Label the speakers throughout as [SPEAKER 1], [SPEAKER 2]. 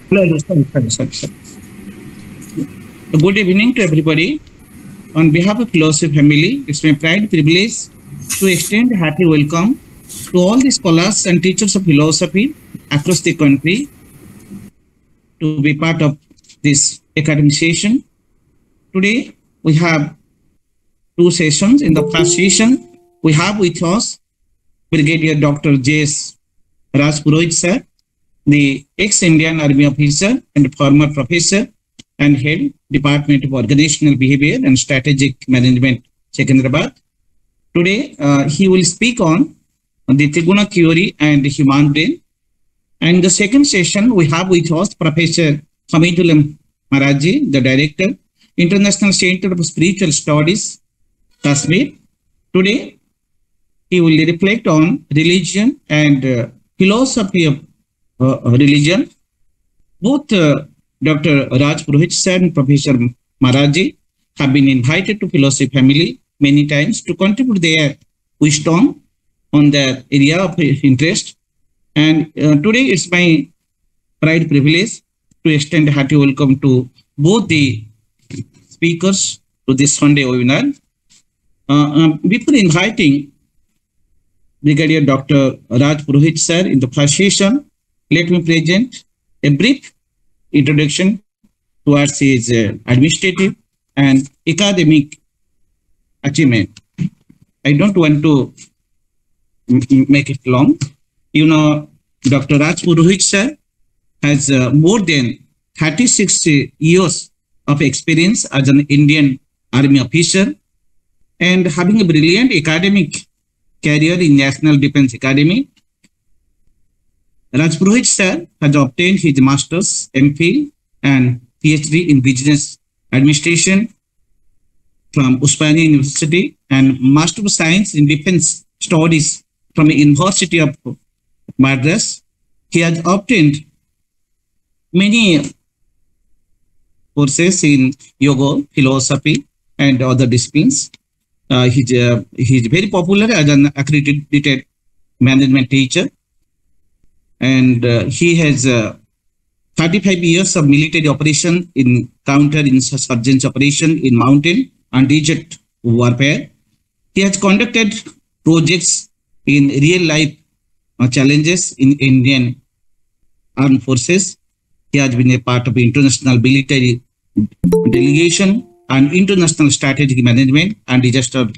[SPEAKER 1] Sorry. Good evening to everybody. On behalf of Philosophy family, it's my pride privilege to extend a happy welcome to all the scholars and teachers of philosophy across the country to be part of this academic session. Today, we have two sessions. In the first session, we have with us Brigadier Dr. J.S. Rajpurohit sir, the ex-Indian Army officer and former professor and head Department of Organizational Behavior and Strategic Management, Secunderabad. Today, he will speak on the Triguna theory and the human brain. And the second session, we have with us Professor Hamidul Maraji, the Director, International Center of Spiritual Studies, Kashmir. Today, he will reflect on religion and philosophy of religion. Both Dr. Rajpurohit sir and Professor Maraji have been invited to Philosophy family many times to contribute their wisdom on their area of interest. And today it's my pride privilege to extend a hearty welcome to both the speakers to this Sunday webinar. Before inviting Brigadier Dr. Rajpurohit sir in the first session, let me present a brief introduction towards his administrative and academic achievement. I don't want to make it long. You know, Dr. Rajpurohit sir has more than 36 years of experience as an Indian Army officer and having a brilliant academic career in National Defense Academy. Rajpurohit sir has obtained his master's, MPhil and PhD in Business Administration from Usmania University and Master of Science in Defense Studies from the University of Madras. He has obtained many courses in yoga, philosophy, and other disciplines. He's very popular as an accredited management teacher. And he has 35 years of military operation in counterinsurgency operation in mountain and desert warfare. He has conducted projects in real life challenges in Indian Armed Forces. He has been a part of international military delegation and international strategic management and disaster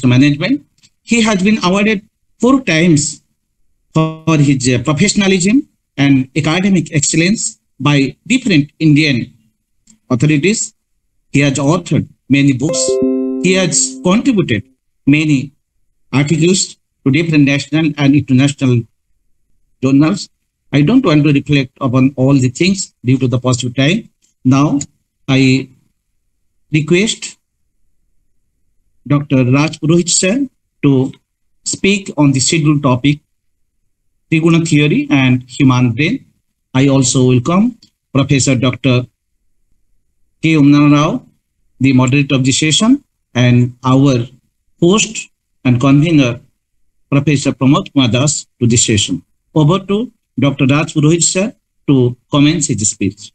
[SPEAKER 1] management. He has been awarded 4 times for his professionalism and academic excellence by different Indian authorities. He has authored many books. He has contributed many articles to different national and international journals. I don't want to reflect upon all the things due to the positive time. Now, I request Dr. Rajpurohit sir to speak on the scheduled topic, Triguna theory and human brain. I also welcome Professor Dr. K. Rao, the moderator of the session, and our host and convener, Professor Pramod Kumar Das, to the session. Over to Dr. Rajpurohit sir to commence his speech.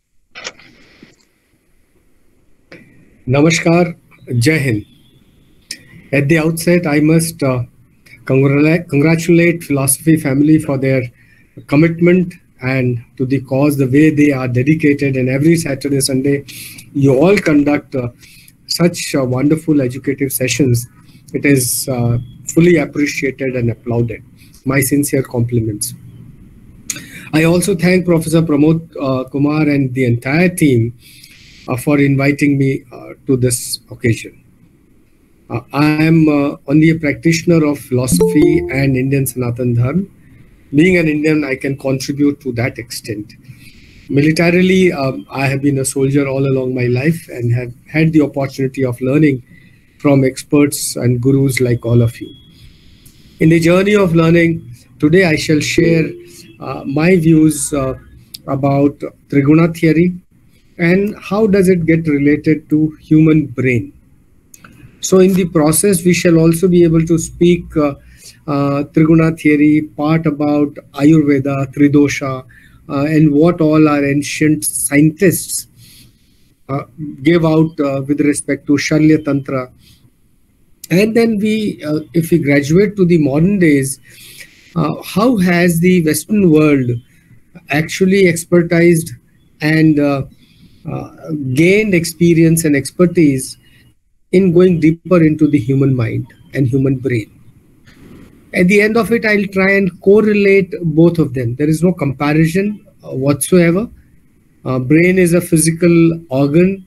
[SPEAKER 2] Namaskar, Jai Hind. At the outset, I must congratulate Philosophy family for their commitment and to the cause, the way they are dedicated, and every Saturday, Sunday, you all conduct such wonderful educative sessions. It is fully appreciated and applauded. My sincere compliments. I also thank Professor Pramod Kumar and the entire team for inviting me to this occasion. I am only a practitioner of philosophy and Indian Sanatan Dharma. Being an Indian, I can contribute to that extent. Militarily, I have been a soldier all along my life and have had the opportunity of learning from experts and gurus like all of you. In the journey of learning, today I shall share my views about Triguna theory and how does it get related to human brain. So in the process, we shall also be able to speak Triguna theory, part about Ayurveda, Tridosha, and what all our ancient scientists gave out with respect to Shalya Tantra. And then if we graduate to the modern days, how has the Western world actually expertised and gained experience and expertise in going deeper into the human mind and human brain. At the end of it, I'll try and correlate both of them. There is no comparison whatsoever. Brain is a physical organ,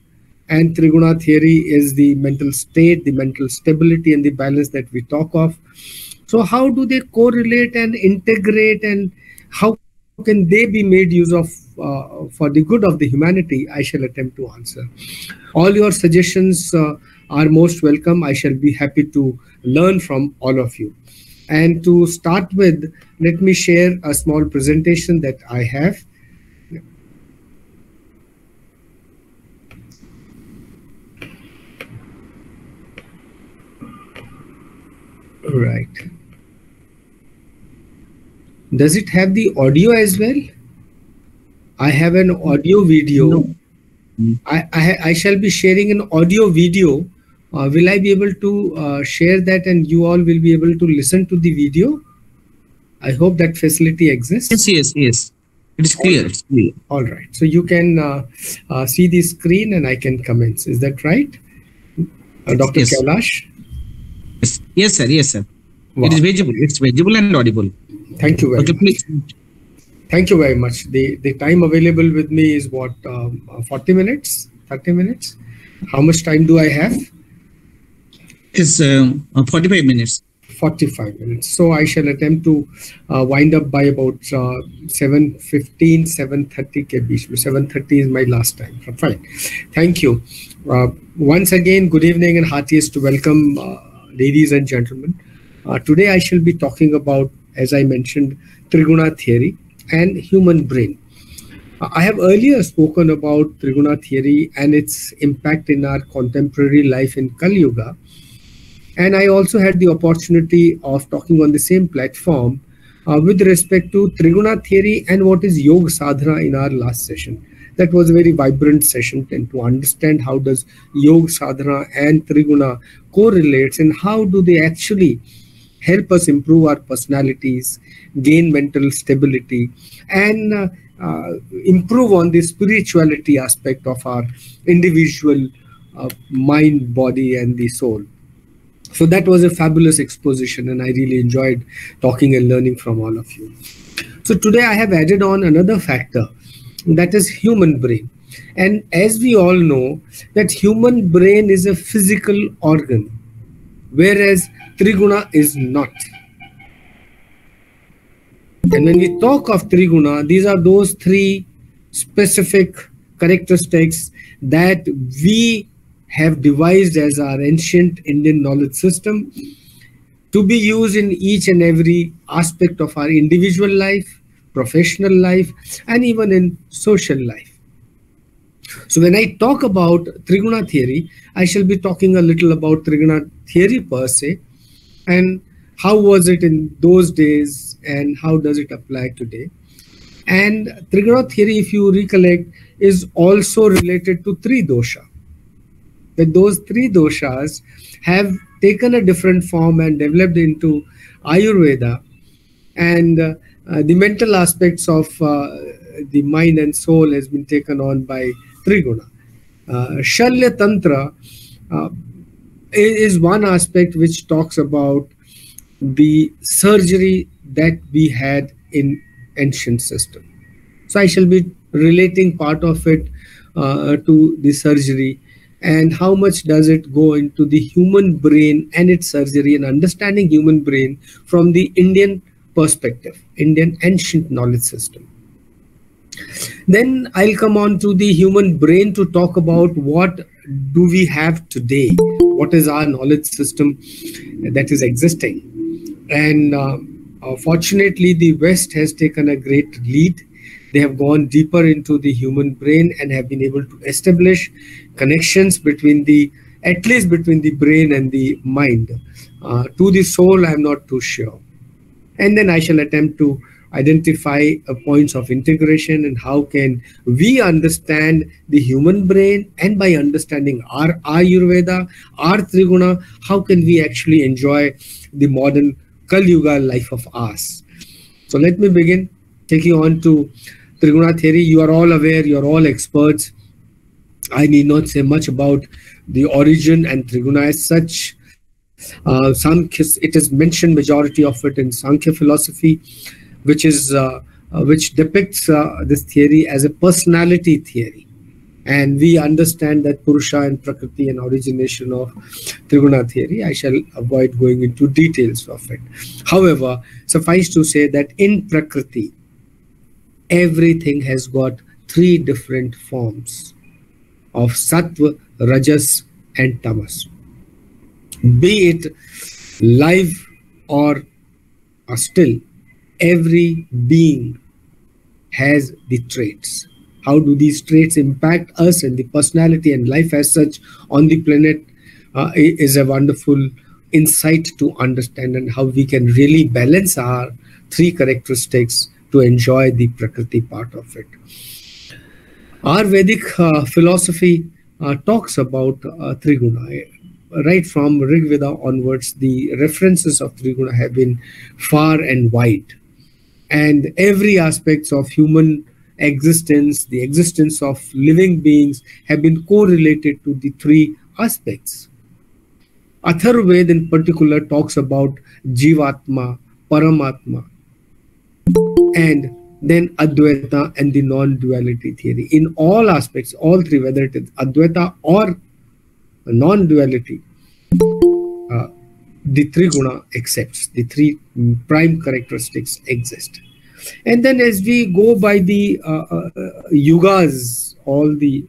[SPEAKER 2] and Triguna theory is the mental state, the mental stability and the balance that we talk of. So how do they correlate and integrate, and how can they be made use of for the good of the humanity? I shall attempt to answer. All your suggestions are most welcome. I shall be happy to learn from all of you. And to start with, let me share a small presentation that I have. Right. Does it have the audio as well? I have an audio video.
[SPEAKER 1] No.
[SPEAKER 2] I shall be sharing an audio video. Will I be able to share that, and you all will be able to listen to the video? I hope that facility exists.
[SPEAKER 1] Yes. It is clear. It's clear.
[SPEAKER 2] All right. So you can see the screen and I can commence. Is that right? Dr.
[SPEAKER 1] Yes.
[SPEAKER 2] Kailash?
[SPEAKER 1] Yes, sir.
[SPEAKER 2] Wow.
[SPEAKER 1] It is visible. It's visible and audible.
[SPEAKER 2] Thank you very
[SPEAKER 1] Okay,
[SPEAKER 2] much.
[SPEAKER 1] please.
[SPEAKER 2] Thank you very much. The time available with me is what, 40 minutes, 30 minutes? How much time do I have?
[SPEAKER 1] It's 45 minutes.
[SPEAKER 2] 45 minutes. So I shall attempt to wind up by about 7:15, 7:30 ke beech mein. 7:30 is my last time. Fine. Thank you. Once again, good evening and heartiest welcome, ladies and gentlemen. Today I shall be talking about, as I mentioned, Triguna theory and human brain. I have earlier spoken about Triguna theory and its impact in our contemporary life in Kali Yuga. And I also had the opportunity of talking on the same platform with respect to Triguna theory and what is Yoga Sadhana in our last session. That was a very vibrant session, and to understand how does Yoga Sadhana and Triguna correlates and how do they actually help us improve our personalities, gain mental stability, and improve on the spirituality aspect of our individual mind, body, and the soul. So that was a fabulous exposition, and I really enjoyed talking and learning from all of you. So today I have added on another factor, that is human brain. And as we all know, that human brain is a physical organ, whereas Triguna is not. And when we talk of Triguna, these are those three specific characteristics that we have devised as our ancient Indian knowledge system to be used in each and every aspect of our individual life, professional life, and even in social life. So when I talk about Triguna theory, I shall be talking a little about Triguna theory per se, and how was it in those days and how does it apply today. And Triguna theory, if you recollect, is also related to three dosha. That those three doshas have taken a different form and developed into Ayurveda, and the mental aspects of the mind and soul has been taken on by Triguna. Shalya Tantra is one aspect which talks about the surgery that we had in ancient system. So I shall be relating part of it to the surgery, and how much does it go into the human brain and its surgery, and understanding human brain from the Indian perspective, Indian ancient knowledge system. Then I'll come on to the human brain to talk about what do we have today, what is our knowledge system that is existing. And fortunately, the West has taken a great lead. They have gone deeper into the human brain and have been able to establish connections between at least between the brain and the mind. To the soul, I'm not too sure. And then I shall attempt to identify points of integration, and how can we understand the human brain, and by understanding our Ayurveda, our Triguna, how can we actually enjoy the modern Kali Yuga life of ours. So let me begin taking on to Triguna theory. You are all aware, you are all experts. I need not say much about the origin and Triguna as such. It is mentioned majority of it in Sankhya philosophy, which depicts this theory as a personality theory. And we understand that Purusha and Prakriti and origination of Triguna theory. I shall avoid going into details of it. However, suffice to say that in Prakriti, everything has got three different forms of Sattva, Rajas and Tamas. Be it live or still, every being has the traits. How do these traits impact us and the personality and life as such on the planet is a wonderful insight to understand, and how we can really balance our three characteristics to enjoy the Prakriti part of it. Our Vedic philosophy talks about Triguna. Right from Rig Veda onwards, the references of Triguna have been far and wide. And every aspect of human existence, the existence of living beings, have been correlated to the three aspects. Atharvaveda in particular talks about Jivatma, Paramatma, and then Advaita and the non-duality theory. In all aspects, all three, whether it is Advaita or non-duality, the Triguna accepts, the three prime characteristics exist. And then as we go by the yugas, all the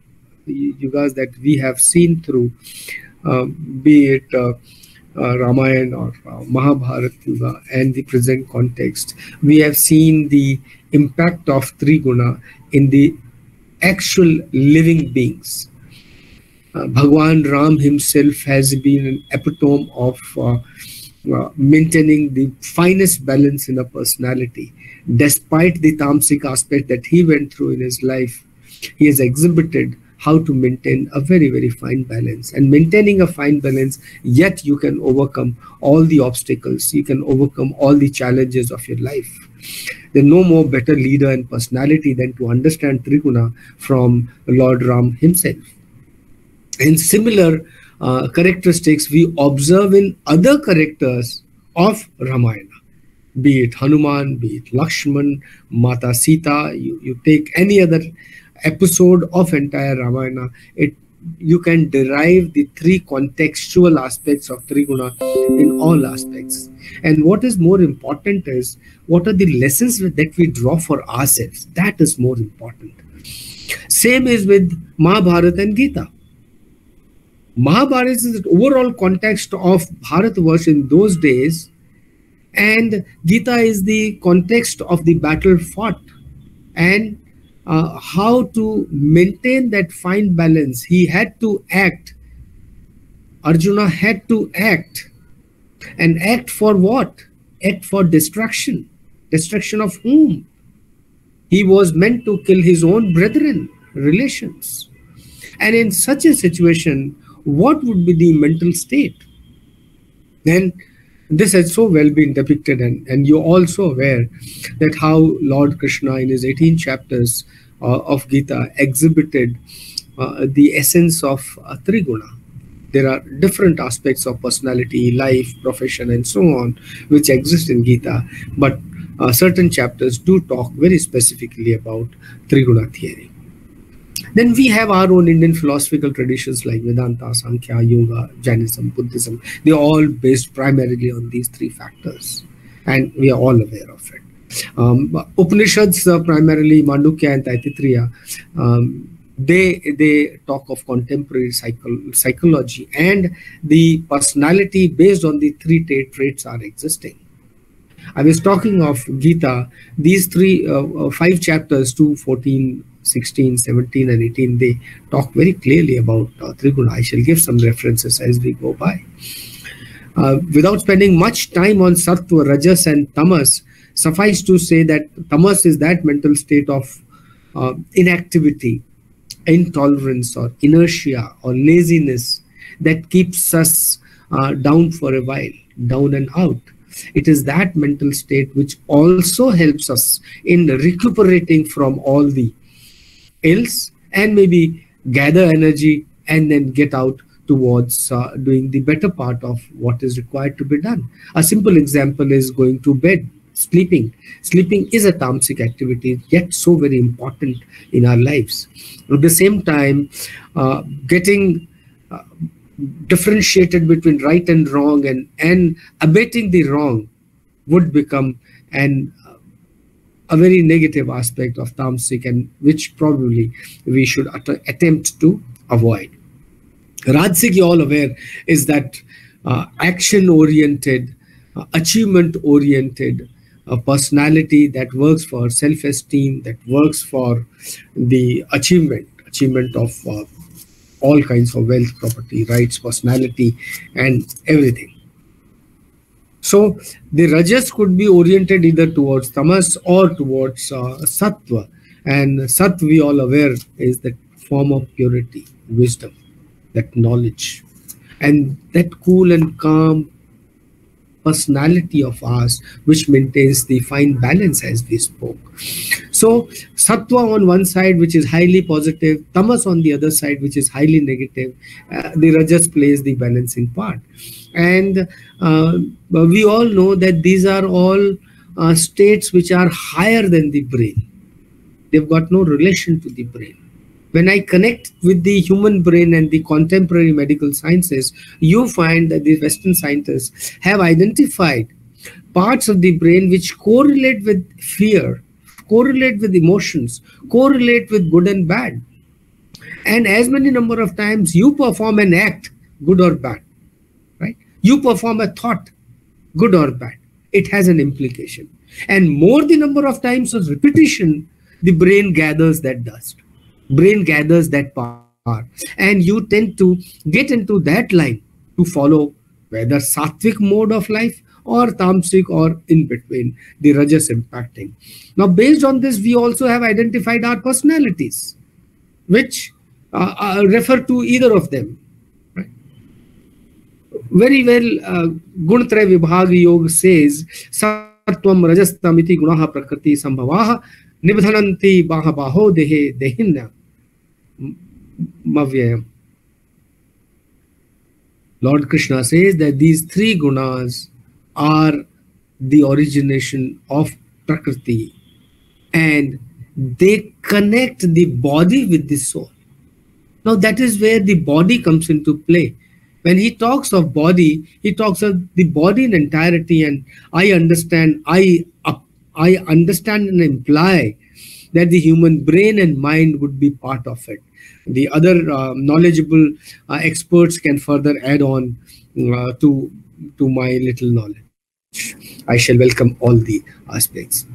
[SPEAKER 2] yugas that we have seen through, be it Ramayana or Mahabharata Yuga and the present context, we have seen the impact of Triguna in the actual living beings. Bhagwan Ram himself has been an epitome of maintaining the finest balance in a personality. Despite the tamasic aspect that he went through in his life, he has exhibited how to maintain a very, very fine balance. And maintaining a fine balance, yet you can overcome all the obstacles, you can overcome all the challenges of your life. There's no more better leader and personality than to understand Triguna from Lord Ram himself. And similar characteristics we observe in other characters of Ramayana, be it Hanuman, be it Lakshman, Mata Sita. You take any other episode of entire Ramayana, you can derive the three contextual aspects of Triguna in all aspects. And what is more important is, what are the lessons that we draw for ourselves? That is more important. Same is with Mahabharata and Gita. Mahabharata is the overall context of Bharatvarsh in those days, and Gita is the context of the battle fought, and how to maintain that fine balance. He had to act. Arjuna had to act. And act for what? Act for destruction. Destruction of whom? He was meant to kill his own brethren, relations. And in such a situation, what would be the mental state? Then this has so well been depicted, and you're also aware that how Lord Krishna in his 18 chapters of Gita exhibited the essence of Triguna. There are different aspects of personality, life, profession, and so on, which exist in Gita, but certain chapters do talk very specifically about Triguna theory. Then we have our own Indian philosophical traditions like Vedanta, Sankhya, Yoga, Jainism, Buddhism. They are all based primarily on these three factors, and we are all aware of it. Upanishads, primarily Mandukya and Taittiriya, they talk of contemporary psychology, and the personality based on the three traits are existing. I was talking of Gita. These five chapters, 2, 14, 16, 17, and 18, they talk very clearly about Triguna. I shall give some references as we go by. Without spending much time on Sattva, Rajas, and Tamas, Suffice to say that tamas is that mental state of inactivity, intolerance, or inertia, or laziness that keeps us down for a while, down and out. It is that mental state which also helps us in recuperating from all the ills and maybe gather energy and then get out towards doing the better part of what is required to be done. A simple example is going to bed, sleeping. Sleeping is a tamasic activity, yet so very important in our lives. At the same time, getting differentiated between right and wrong and abating the wrong would become a very negative aspect of tamasic, and which probably we should attempt to avoid. Rajasic, you're all aware, is that action-oriented, achievement-oriented personality that works for self-esteem, that works for the achievement of all kinds of wealth, property, rights, personality, and everything. So the rajas could be oriented either towards tamas or towards sattva. And sattva, we all aware, is the form of purity, wisdom, that knowledge, and that cool and calm personality of ours, which maintains the fine balance as we spoke. So sattva on one side, which is highly positive, tamas on the other side, which is highly negative, the rajas plays the balancing part. And we all know that these are all states which are higher than the brain. They've got no relation to the brain. When I connect with the human brain and the contemporary medical sciences, you find that the Western scientists have identified parts of the brain which correlate with fear, correlate with emotions, correlate with good and bad. And as many number of times you perform an act, good or bad, right? You perform a thought, good or bad, it has an implication. And more the number of times of repetition, the brain gathers that dust. Brain gathers that power, and you tend to get into that line to follow whether sattvic mode of life or tamasic, or in between, the rajas impacting. Now, based on this, we also have identified our personalities, which refer to either of them. Right? Very well, Guntraya Vibhag Yoga says, Sattvam Rajastamiti Gunaha Prakriti Sambhavaha Nibdhananti Baha Baho Dehe Dehinna Mavyayam. Lord Krishna says that these three gunas are the origination of Prakriti, and they connect the body with the soul. Now that is where the body comes into play. When he talks of body, he talks of the body in entirety, and I understand and imply that the human brain and mind would be part of it. The other knowledgeable experts can further add on to my little knowledge. I shall welcome all the aspects.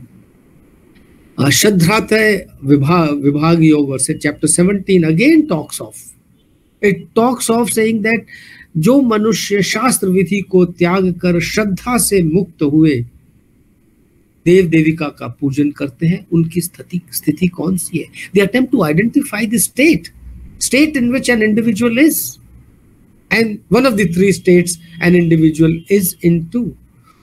[SPEAKER 2] Shadhrata Vibhag Yoga, chapter 17, again talks of. It talks of saying that जो मनुष्य शास्त्र विधि को त्याग कर श्रद्धा से मुक्त हुए देव देविका का पूजन करते हैं, उनकी स्थिति कौन सी है? They attempt to identify the state in which an individual is, and one of the three states an individual is into.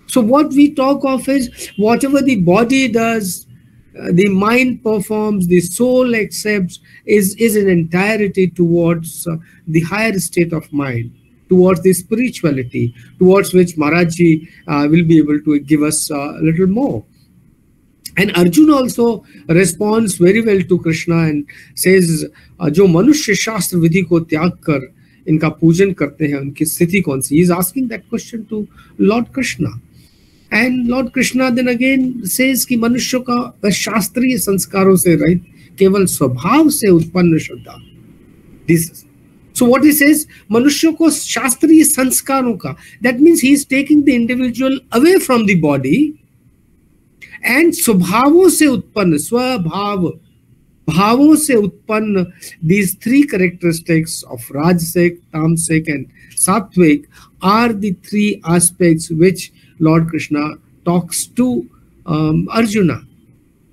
[SPEAKER 2] So what we talk of is whatever the body does, the mind performs, the soul accepts, is in entirety towards the higher state of mind, towards the spirituality, towards which Maharajji will be able to give us a little more. And Arjuna also responds very well to Krishna and says, जो मनुष्य शास्त्र विधि को त्याग कर इनका पूजन करते हैं, उनकी स्थिति कौन सी? He is asking that question to Lord Krishna. And Lord Krishna then again says कि मनुष्य का शास्त्रीय संस्कारों से रहित केवल स्वभाव से उत्पन्न श्रद्धा. This. So what he says, मनुष्य को शास्त्रीय संस्कारों का, that means he is taking the individual away from the body, and स्वभावों से उत्पन्न, स्वभाव, भावों से उत्पन्न, these three characteristics of Rajasic, Tamasic and Sattvic are the three aspects which Lord Krishna talks to Arjuna.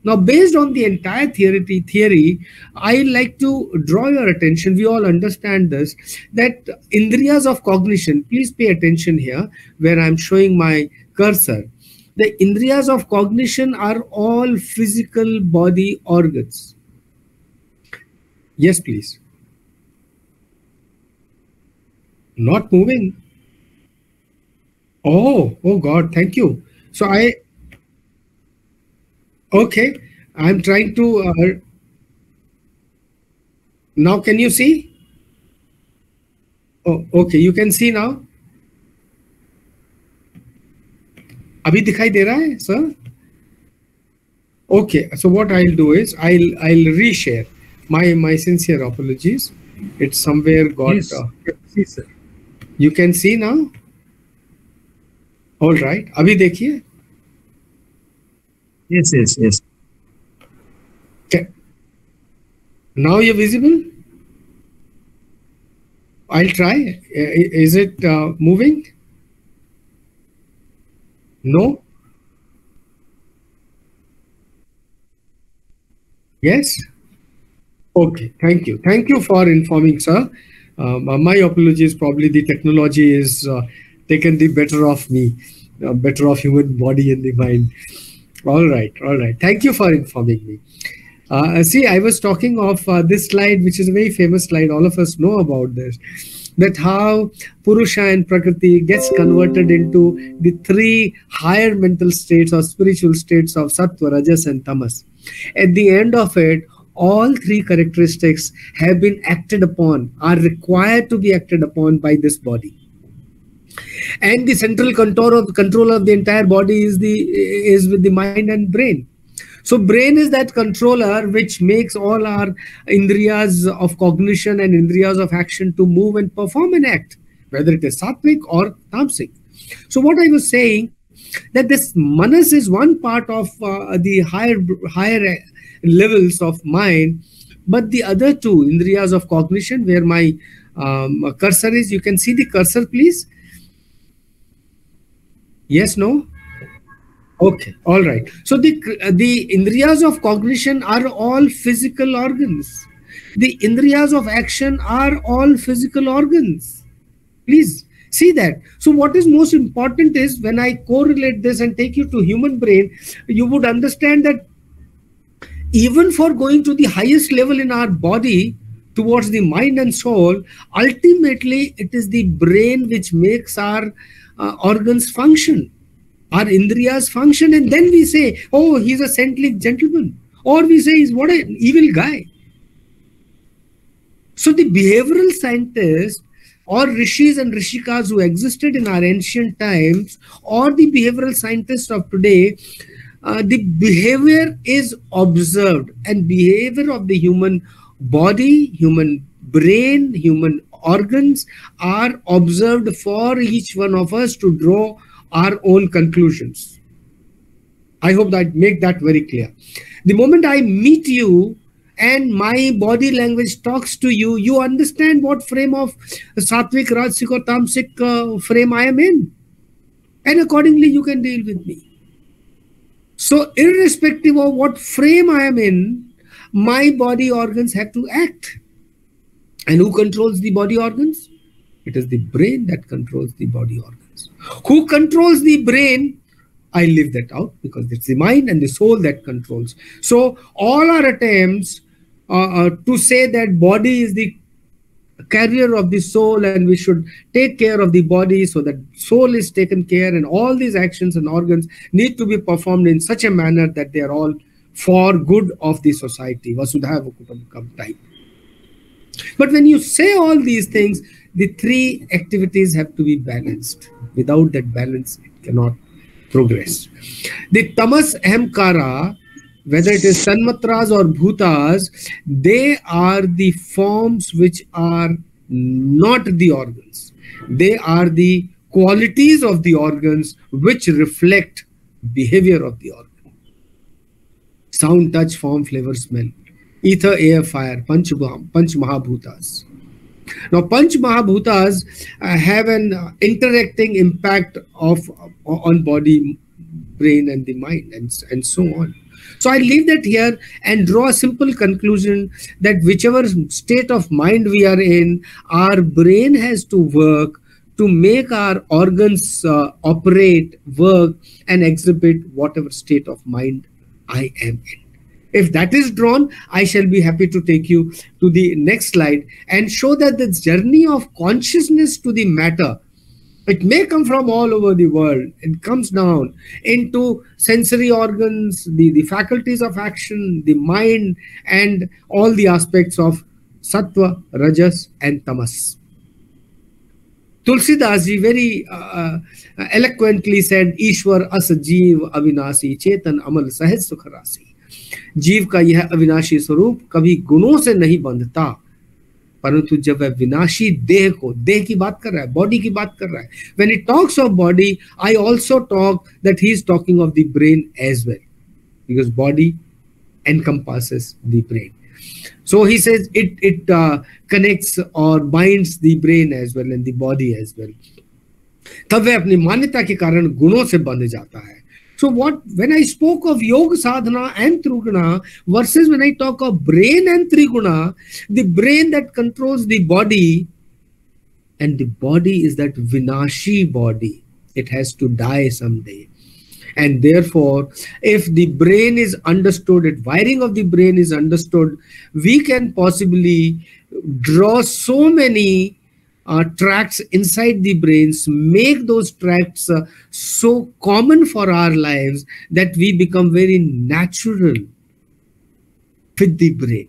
[SPEAKER 2] Now, based on the entire theory, I like to draw your attention. We all understand this, that indriyas of cognition, please pay attention here where I'm showing my cursor. The indriyas of cognition are all physical body organs. Yes, please. Not moving. Oh God, thank you. So okay, I'm trying to, now can you see? Oh, okay, you can see now. Abhi dikhai de raha hai, sir? Okay, so what I'll do is I'll reshare. My sincere apologies. It's somewhere got.
[SPEAKER 1] Yes.
[SPEAKER 2] Yes, sir. You can see now. All right. Abhi dekhiye.
[SPEAKER 1] Yes.
[SPEAKER 2] Okay. Now you're visible. I'll try. Is it moving? No. Yes. Okay. Thank you. Thank you for informing, sir. My apologies. Probably the technology is taken the better of me, better of human body and the mind. All right. Thank you for informing me. See, I was talking of this slide, which is a very famous slide. All of us know about this. That how Purusha and Prakriti gets converted into the three higher mental states or spiritual states of Sattva, Rajas and Tamas. At the end of it, all three characteristics have been acted upon, are required to be acted upon by this body. And the central control of the entire body is with the mind and brain. So brain is that controller which makes all our indriyas of cognition and indriyas of action to move and perform and act, whether it is sattvic or tamasic. So what I was saying, that this manas is one part of the higher levels of mind, but the other two indriyas of cognition, where my cursor is, you can see the cursor, please. Yes, no? Okay, all right. So the indriyas of cognition are all physical organs. The indriyas of action are all physical organs. Please see that. So what is most important is, when I correlate this and take you to human brain, you would understand that even for going to the highest level in our body towards the mind and soul, ultimately it is the brain which makes our organs function, our indriyas function, and then we say, oh, he's a saintly gentleman, or we say, he's what an evil guy. So the behavioral scientists or rishis and rishikas who existed in our ancient times, or the behavioral scientists of today, the behavior is observed, and behavior of the human body, human brain, human organs are observed for each one of us to draw our own conclusions. I hope that make that very clear. The moment I meet you and my body language talks to you, you understand what frame of sattvic, rajasic or tamasic frame I am in, and accordingly you can deal with me. So irrespective of what frame I am in, my body organs have to act. And who controls the body organs? It is the brain that controls the body organs. Who controls the brain? I leave that out, because it's the mind and the soul that controls. So all our attempts to say that body is the carrier of the soul and we should take care of the body so that soul is taken care, and all these actions and organs need to be performed in such a manner that they are all for good of the society, Vasudhaiva Kutumbakam type. But when you say all these things, the three activities have to be balanced. Without that balance, it cannot progress. The tamas ahamkara, whether it is tanmatras or bhutas, they are the forms which are not the organs. They are the qualities of the organs which reflect behavior of the organ. Sound, touch, form, flavor, smell. Ether, air, fire, Panch Mahabhutas. Now, Panch Mahabhutas have an interacting impact on body brain and the mind, and so on. So I leave that here and draw a simple conclusion that whichever state of mind we are in, our brain has to work to make our organs operate, work, and exhibit whatever state of mind I am in. If that is drawn, I shall be happy to take you to the next slide and show that the journey of consciousness to the matter, it may come from all over the world. It comes down into sensory organs, the faculties of action, the mind, and all the aspects of sattva, rajas, and tamas. Tulsidas ji very eloquently said, Ishwar as jeev avinasi chetan amal sahaj sukharasi. जीव का यह अविनाशी स्वरूप कभी गुणों से नहीं बंधता, परंतु जब वह विनाशी देह को, देह की बात कर रहा है, बॉडी की बात कर रहा है. When he talks of body, I also talk that he is talking of the brain as well, because body encompasses the brain. So he says it connects or binds the brain as well and the body as well. तब वह अपनी मान्यता के कारण गुणों से बंध जाता है. So when I spoke of yoga sadhana and triguna versus when I talk of brain and triguna, the brain that controls the body, and the body is that vinashi body. It has to die someday. And therefore, if the brain is understood, if wiring of the brain is understood, we can possibly draw so many tracts inside the brains, make those tracts so common for our lives that we become very natural with the brain.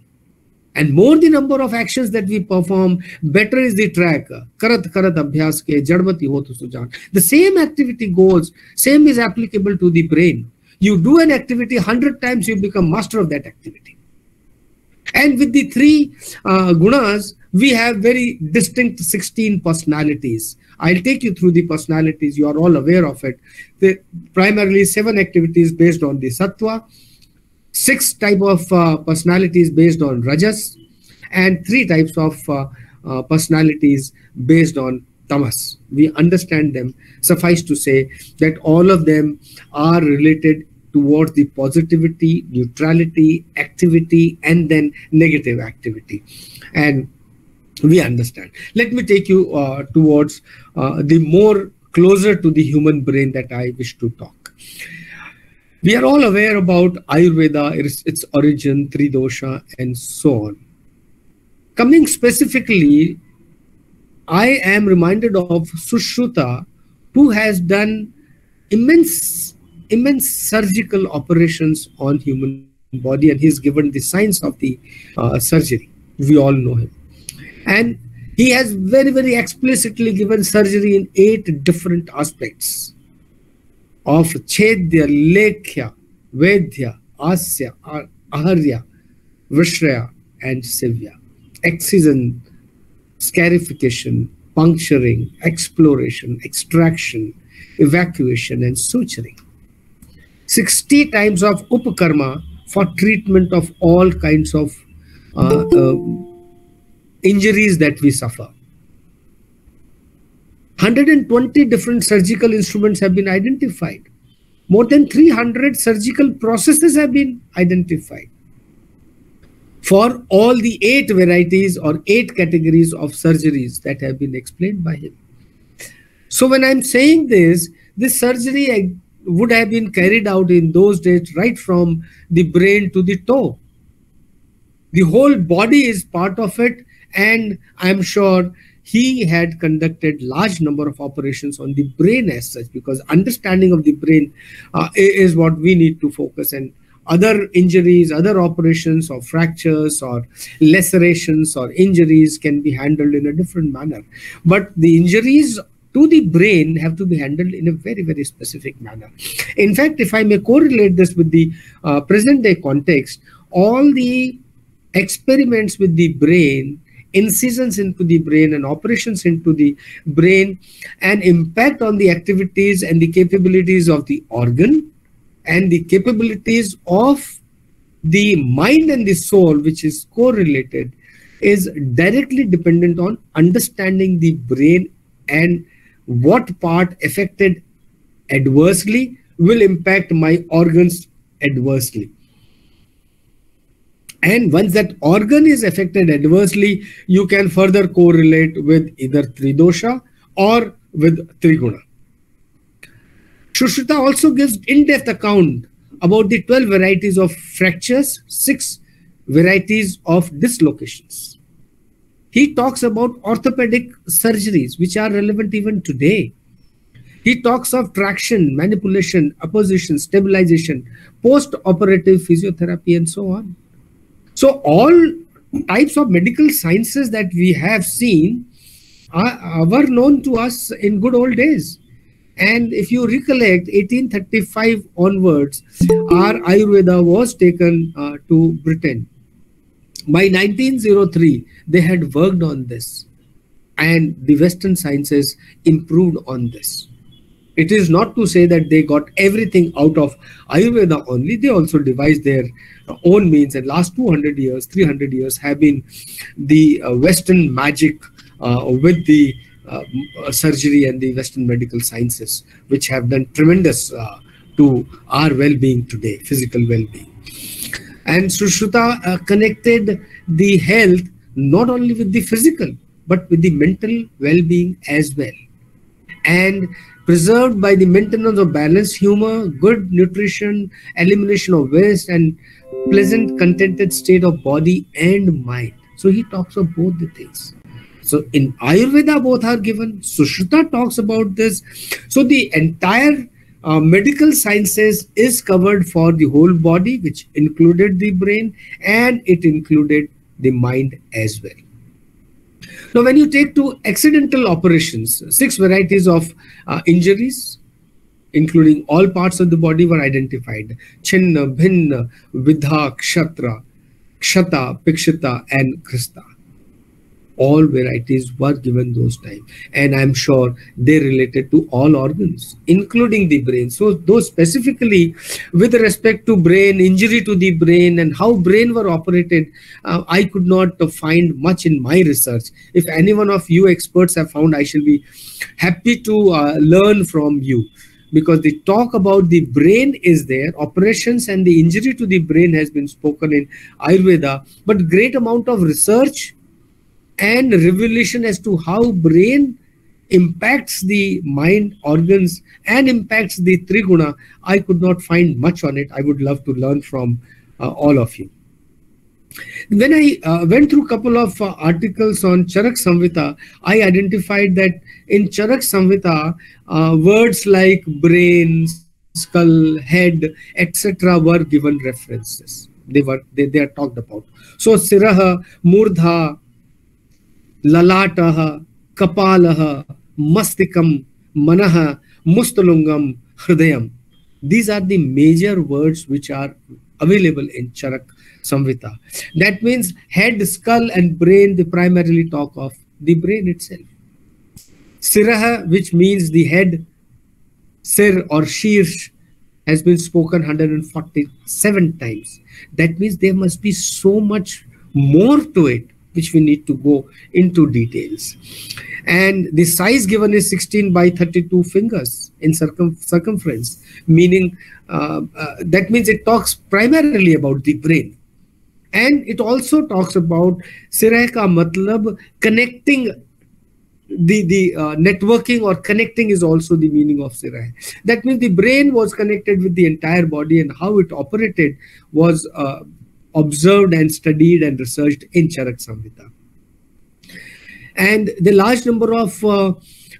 [SPEAKER 2] And more the number of actions that we perform, better is the track. Karat karat abhyas ke jadmati ho to sujan. The same activity goes, same is applicable to the brain. You do an activity 100 times, you become master of that activity. And with the three gunas, we have very distinct 16 personalities. I'll take you through the personalities. You are all aware of it. Primarily 7 activities based on the sattva, 6 type of personalities based on rajas, and 3 types of personalities based on tamas. We understand them. Suffice to say that all of them are related towards the positivity, neutrality, activity, and then negative activity. And we understand. Let me take you towards the more closer to the human brain that I wish to talk. We are all aware about Ayurveda, its origin, Tridosha, and so on. Coming specifically, I am reminded of Sushruta, who has done immense surgical operations on human body, and he's given the science of the surgery. We all know him. And he has very, very explicitly given surgery in 8 different aspects of Chedya, Lekhya, Vedya, Asya, Aharya, Vishraya, and Sivya. Excision, scarification, puncturing, exploration, extraction, evacuation, and suturing. 60 times of upakarma for treatment of all kinds of injuries that we suffer. 120 different surgical instruments have been identified. More than 300 surgical processes have been identified for all the 8 varieties or 8 categories of surgeries that have been explained by him. So when I'm saying this surgery would have been carried out in those days right from the brain to the toe. The whole body is part of it, and I'm sure he had conducted large number of operations on the brain as such, because understanding of the brain is what we need to focus. And other injuries, other operations or fractures or lacerations or injuries can be handled in a different manner. But the injuries to the brain have to be handled in a very, very specific manner. In fact, if I may correlate this with the present day context, all the experiments with the brain, incisions into the brain and operations into the brain, and impact on the activities and the capabilities of the organ and the capabilities of the mind and the soul, which is correlated, is directly dependent on understanding the brain and what part affected adversely, will impact my organs adversely. And once that organ is affected adversely, you can further correlate with either Tridosha or with Triguna. Sushruta also gives in-depth account about the 12 varieties of fractures, 6 varieties of dislocations. He talks about orthopedic surgeries, which are relevant even today. He talks of traction, manipulation, apposition, stabilization, post-operative physiotherapy, and so on. So all types of medical sciences that we have seen were known to us in good old days. And if you recollect, 1835 onwards, our Ayurveda was taken to Britain. By 1903, they had worked on this, and the Western sciences improved on this. It is not to say that they got everything out of Ayurveda only. They also devised their own means, and last 200 years, 300 years have been the Western magic with the surgery and the Western medical sciences, which have done tremendous to our well-being today, physical well-being. And Sushruta connected the health not only with the physical, but with the mental well-being as well. And preserved by the maintenance of balanced humor, good nutrition, elimination of waste, and pleasant, contented state of body and mind. So he talks of both the things. So in Ayurveda, both are given. Sushruta talks about this. So the entire medical sciences is covered for the whole body, which included the brain, and it included the mind as well. Now, when you take to accidental operations, 6 varieties of injuries, including all parts of the body, were identified. Chinna, Bhinna, Vidha, Kshatra, Kshata, Pikshita, and Krista. All varieties were given those times, and I'm sure they related to all organs, including the brain. So those specifically with respect to brain, injury to the brain, and how brain were operated, I could not find much in my research. If any one of you experts have found, I shall be happy to learn from you, because the talk about the brain is there. Operations and the injury to the brain has been spoken in Ayurveda, but great amount of research and revelation as to how brain impacts the mind organs and impacts the Triguna, I could not find much on it. I would love to learn from all of you. When I went through a couple of articles on Charak Samhita, I identified that in Charak Samhita, words like brain, skull, head, etc. were given references. They are talked about. So Siraha, Murdha, Lalataha, Kapalaha, Mastikam, Manaha, Mustalungam, Hridayam. These are the major words which are available in Charak Samhita. That means head, skull, and brain, they primarily talk of the brain itself. Siraha, which means the head, Sir or Shirsh, has been spoken 147 times. That means there must be so much more to it, which we need to go into details. And the size given is 16 by 32 fingers in circumference, meaning that means it talks primarily about the brain. And it also talks about Sirah ka matlab, connecting, the networking or connecting is also the meaning of Sirah. That means the brain was connected with the entire body, and how it operated was observed and studied and researched in Charak Samhita. And the large number of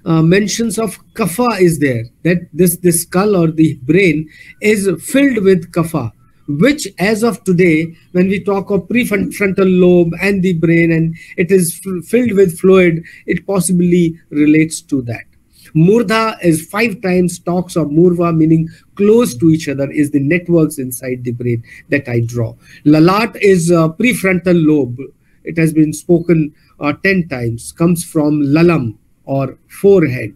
[SPEAKER 2] mentions of kapha is there, that this skull or the brain is filled with kapha, which as of today, when we talk of prefrontal lobe and the brain and it is filled with fluid, it possibly relates to that. Murdha is 5 times talks of Murva, meaning close to each other, is the networks inside the brain that I draw. Lalat is prefrontal lobe. It has been spoken 10 times, comes from lalam or forehead.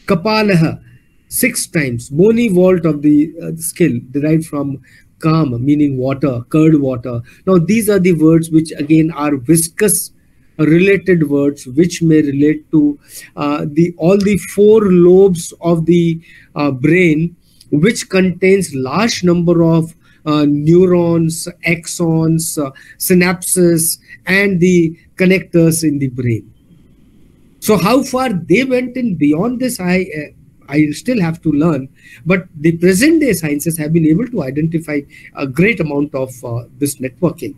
[SPEAKER 2] Kapalaha, 6 times, bony vault of the skull, derived from kam, meaning water, curd water. Now these are the words which again are viscous related words, which may relate to all the 4 lobes of the brain, which contains large number of neurons, axons, synapses, and the connectors in the brain. So how far they went in beyond this, I still have to learn, but the present day sciences have been able to identify a great amount of this networking.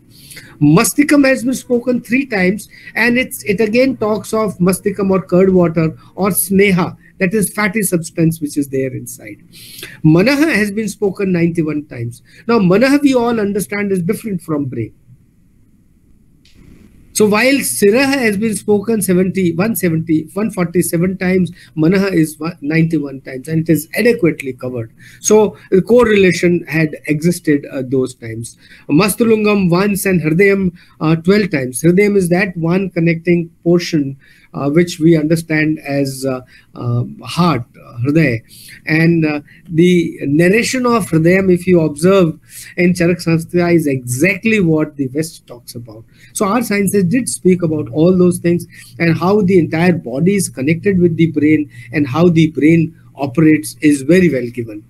[SPEAKER 2] Mastikam has been spoken 3 times, and it again talks of mastikam or curd water or sneha, that is fatty substance which is there inside. Manaha has been spoken 91 times. Now Manaha we all understand is different from brain. So while Siraha has been spoken 147 times, Manaha is 91 times, and it is adequately covered. So the correlation had existed those times. Mastulungam once and Hridayam 12 times. Hridayam is that one connecting portion which we understand as heart, Hriday. And the narration of Hridayam, if you observe in Charak Sanskrit, is exactly what the West talks about. So our sciences did speak about all those things and how the entire body is connected with the brain and how the brain operates is very well given.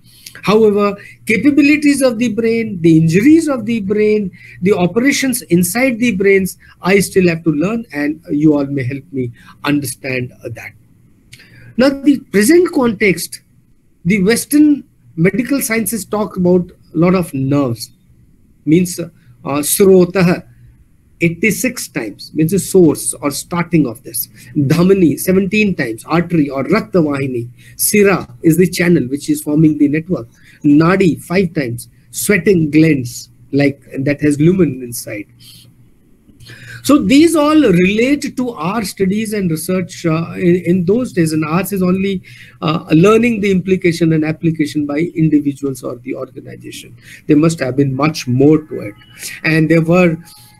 [SPEAKER 2] However, capabilities of the brain, the injuries of the brain, the operations inside the brains, I still have to learn, and you all may help me understand that. Now, the present context, the Western medical sciences talk about a lot of nerves, means srotah, 86 times, means the source or starting of this. Dhamani, 17 times, artery or Rakta Vahini. Sira is the channel which is forming the network. Nadi, 5 times. Sweating glands, like that has lumen inside. So these all relate to our studies and research in those days, and ours is only learning the implication and application by individuals or the organization. There must have been much more to it. And there were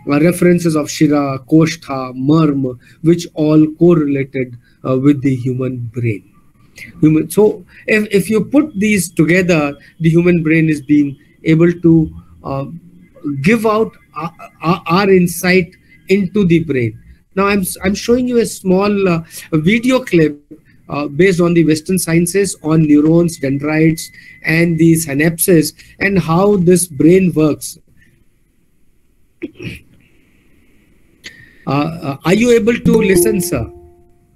[SPEAKER 2] references of Shira, Koshtha, Marm, which all correlated with the human brain. So if you put these together, the human brain is being able to give out our insight into the brain. Now I'm showing you a small video clip based on the Western sciences on neurons, dendrites, and the synapses and how this brain works. Are you able to listen, sir?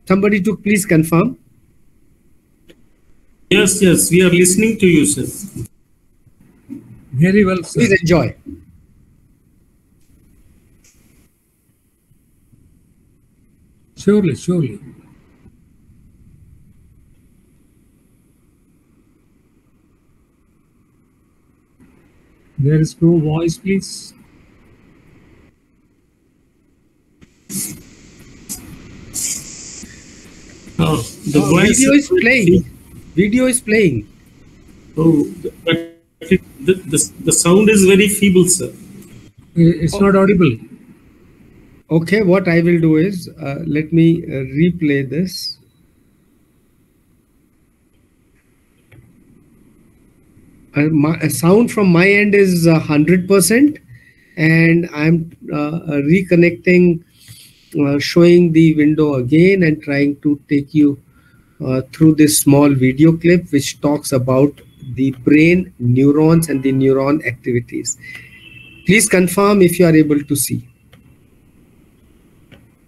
[SPEAKER 2] Somebody to please confirm.
[SPEAKER 3] Yes, yes, we are listening to you, sir.
[SPEAKER 4] Very well, sir.
[SPEAKER 2] Please enjoy.
[SPEAKER 4] Surely, surely. There is no voice, please.
[SPEAKER 3] Oh, the voice
[SPEAKER 2] video is playing. Video is playing.
[SPEAKER 3] Oh, but the sound is very feeble, sir.
[SPEAKER 4] It's not audible.
[SPEAKER 2] Okay, what I will do is, let me replay this. Sound from my end is 100%, and I'm reconnecting, showing the window again and trying to take you through this small video clip which talks about the brain, neurons, and the neuron activities. Please confirm if you are able to see.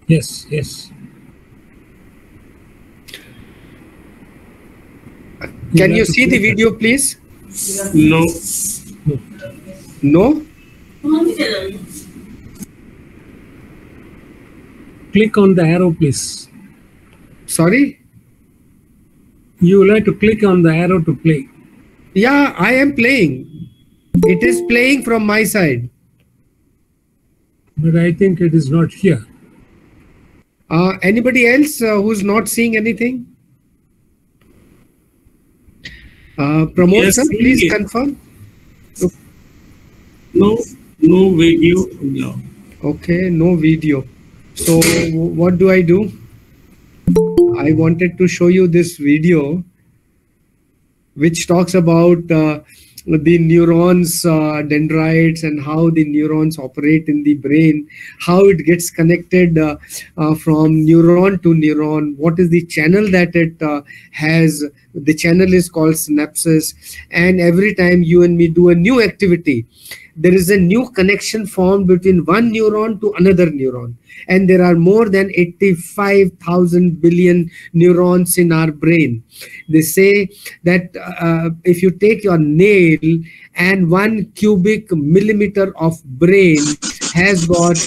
[SPEAKER 4] Yes, yes.
[SPEAKER 2] Can you see the video, please?
[SPEAKER 3] No.
[SPEAKER 2] No?
[SPEAKER 4] Click on the arrow, please.
[SPEAKER 2] Sorry?
[SPEAKER 4] You will have to click on the arrow to play.
[SPEAKER 2] Yeah, I am playing. It is playing from my side.
[SPEAKER 4] But I think it is not here.
[SPEAKER 2] Anybody else who's not seeing anything? Pramod,
[SPEAKER 3] Yes,
[SPEAKER 2] sir, please confirm.
[SPEAKER 3] No video. No.
[SPEAKER 2] Okay, no video. So what do? I wanted to show you this video which talks about the neurons, dendrites, and how the neurons operate in the brain, how it gets connected from neuron to neuron, what is the channel that it has The channel is called synapses, and every time you and me do a new activity, there is a new connection formed between one neuron to another neuron. And there are more than 85,000 billion neurons in our brain. They say that if you take your nail and 1 cubic millimeter of brain has got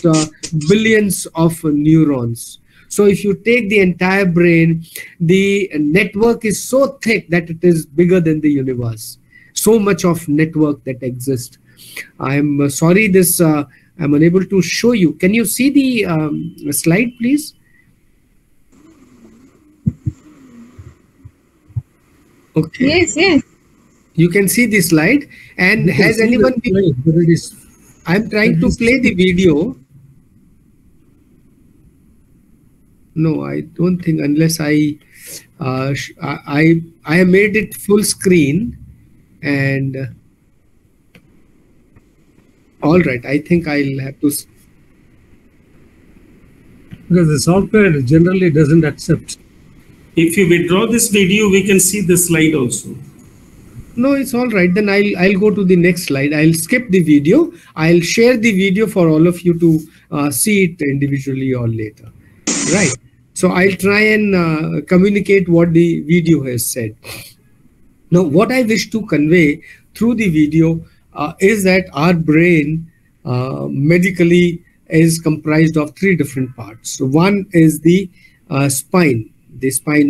[SPEAKER 2] billions of neurons. So if you take the entire brain, the network is so thick that it is bigger than the universe. So much of network that exists. I'm sorry, this I'm unable to show you. Can you see the slide, please? Okay.
[SPEAKER 5] Yes, yes.
[SPEAKER 2] You can see the slide. And has anyone been... I'm trying to play the video. No, I don't think, unless I have made it full screen. And all right, I think I'll have to...
[SPEAKER 4] Because the software generally doesn't accept.
[SPEAKER 3] If you withdraw this video, we can see the slide also.
[SPEAKER 2] No, it's all right. Then I'll go to the next slide. I'll skip the video. I'll share the video for all of you to see it individually or later. Right. So I'll try and communicate what the video has said. Now, what I wish to convey through the video is that our brain medically is comprised of 3 different parts. So one is the spine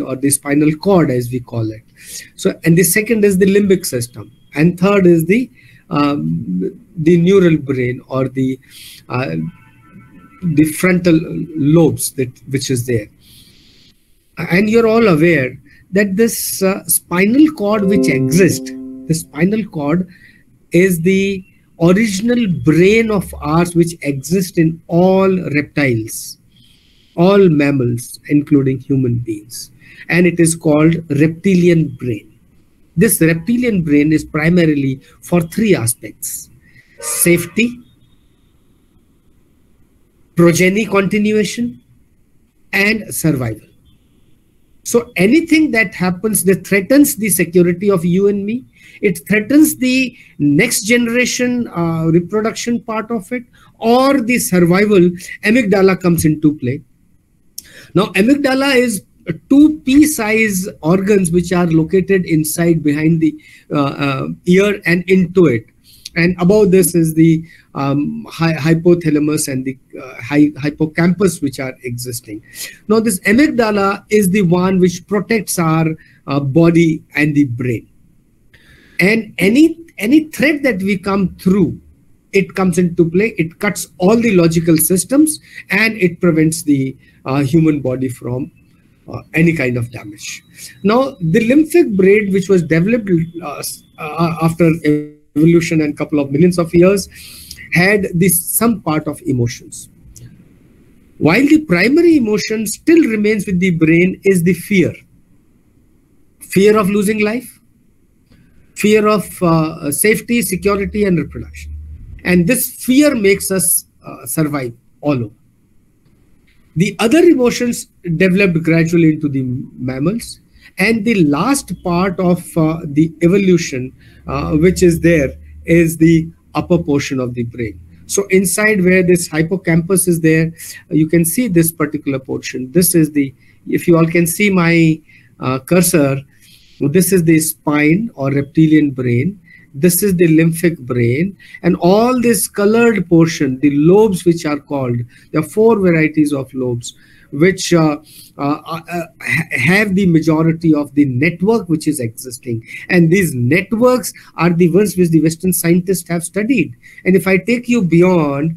[SPEAKER 2] or the spinal cord, as we call it. So, and the second is the limbic system, and third is the neural brain, or the frontal lobes which is there. And you're all aware that this spinal cord which exists, the spinal cord is the original brain of ours which exists in all reptiles, all mammals, including human beings. And it is called reptilian brain. This reptilian brain is primarily for 3 aspects: safety, progeny continuation, and survival. So anything that happens that threatens the security of you and me, it threatens the next generation reproduction part of it, or the survival, amygdala comes into play. Now, amygdala is 2 pea-sized organs which are located inside, behind the ear and into it. And above this is the hypothalamus and the hippocampus which are existing. Now, this amygdala is the one which protects our body and the brain. And any threat that we come through, it comes into play. It cuts all the logical systems, and it prevents the human body from any kind of damage. Now, the lymphic brain, which was developed after evolution and couple of millions of years, had some part of emotions. While the primary emotion still remains with the brain is the fear. Fear of losing life, fear of safety, security, and reproduction. And this fear makes us survive all over. The other emotions developed gradually into the mammals. And the last part of the evolution, which is there, is the upper portion of the brain. So inside where this hippocampus is there, you can see this particular portion. This is the, if you all can see my cursor, this is the spine or reptilian brain. This is the lymphic brain, and all this colored portion, the lobes which are called, there are 4 varieties of lobes, which have the majority of the network which is existing. And these networks are the ones which the Western scientists have studied. And if I take you beyond,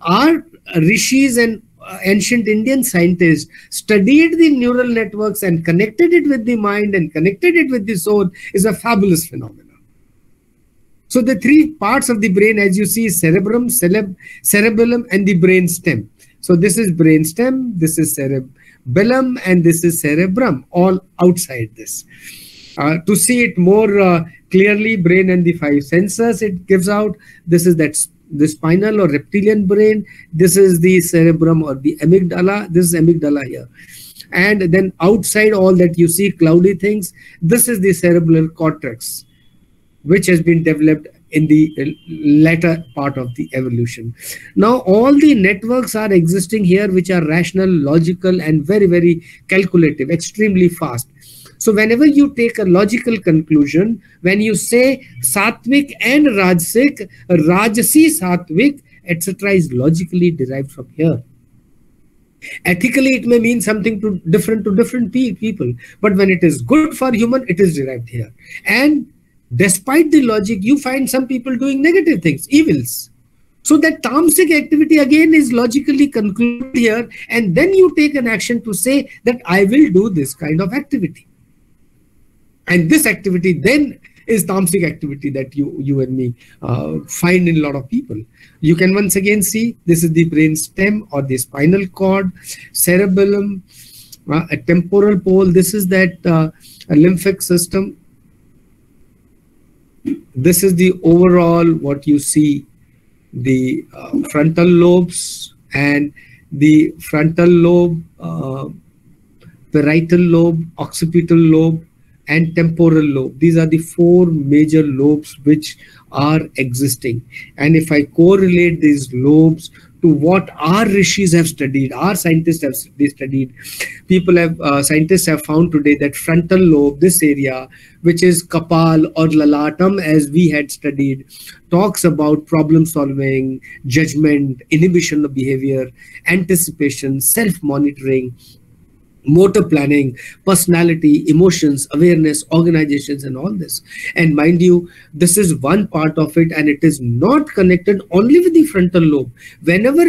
[SPEAKER 2] our rishis and ancient Indian scientists studied the neural networks and connected it with the mind and connected it with the soul, is a fabulous phenomenon. So the 3 parts of the brain, as you see, is cerebrum, cerebellum, and the brain stem. So this is brain stem, this is cerebellum, and this is cerebrum, all outside this. To see it more clearly, brain and the 5 sensors it gives out, this is the spinal or reptilian brain, this is the cerebrum or the amygdala, this is amygdala here. And then outside all that you see cloudy things, this is the cerebral cortex, which has been developed in the latter part of the evolution. Now, all the networks are existing here, which are rational, logical, and very, very calculative, extremely fast. So whenever you take a logical conclusion, when you say Sattvic and Rajasic, Rajasi, Sattvic, etc. is logically derived from here. Ethically, it may mean something different to different people, but when it is good for human, it is derived here. And despite the logic, you find some people doing negative things, evils. So that tamasic activity again is logically concluded here, and then you take an action to say that I will do this kind of activity. And this activity then is tamasic activity that you and me find in a lot of people. You can once again see this is the brain stem or the spinal cord, cerebellum, a temporal pole. This is that lymphatic system. This is the overall what you see, the frontal lobes, and the frontal lobe, parietal lobe, occipital lobe, and temporal lobe. These are the four major lobes which are existing. And if I correlate these lobes to what our rishis have studied, our scientists have studied, scientists have found today that frontal lobe, this area, which is Kapal or Lalatam as we had studied, talks about problem solving, judgment, inhibition of behavior, anticipation, self-monitoring, motor planning, personality, emotions, awareness, organizations, and all this. And mind you, this is one part of it, and it is not connected only with the frontal lobe. Whenever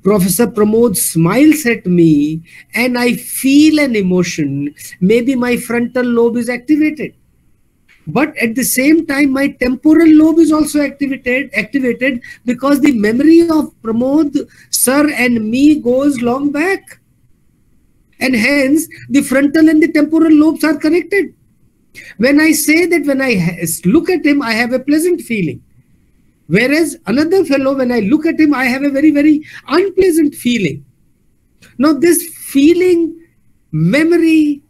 [SPEAKER 2] Professor Pramod smiles at me and I feel an emotion, maybe my frontal lobe is activated. But at the same time, my temporal lobe is also activated because the memory of Pramod sir and me goes long back. And hence, the frontal and the temporal lobes are connected. When I say that when I look at him, I have a pleasant feeling. Whereas another fellow, when I look at him, I have a very, very unpleasant feeling. Now, this feeling, memory,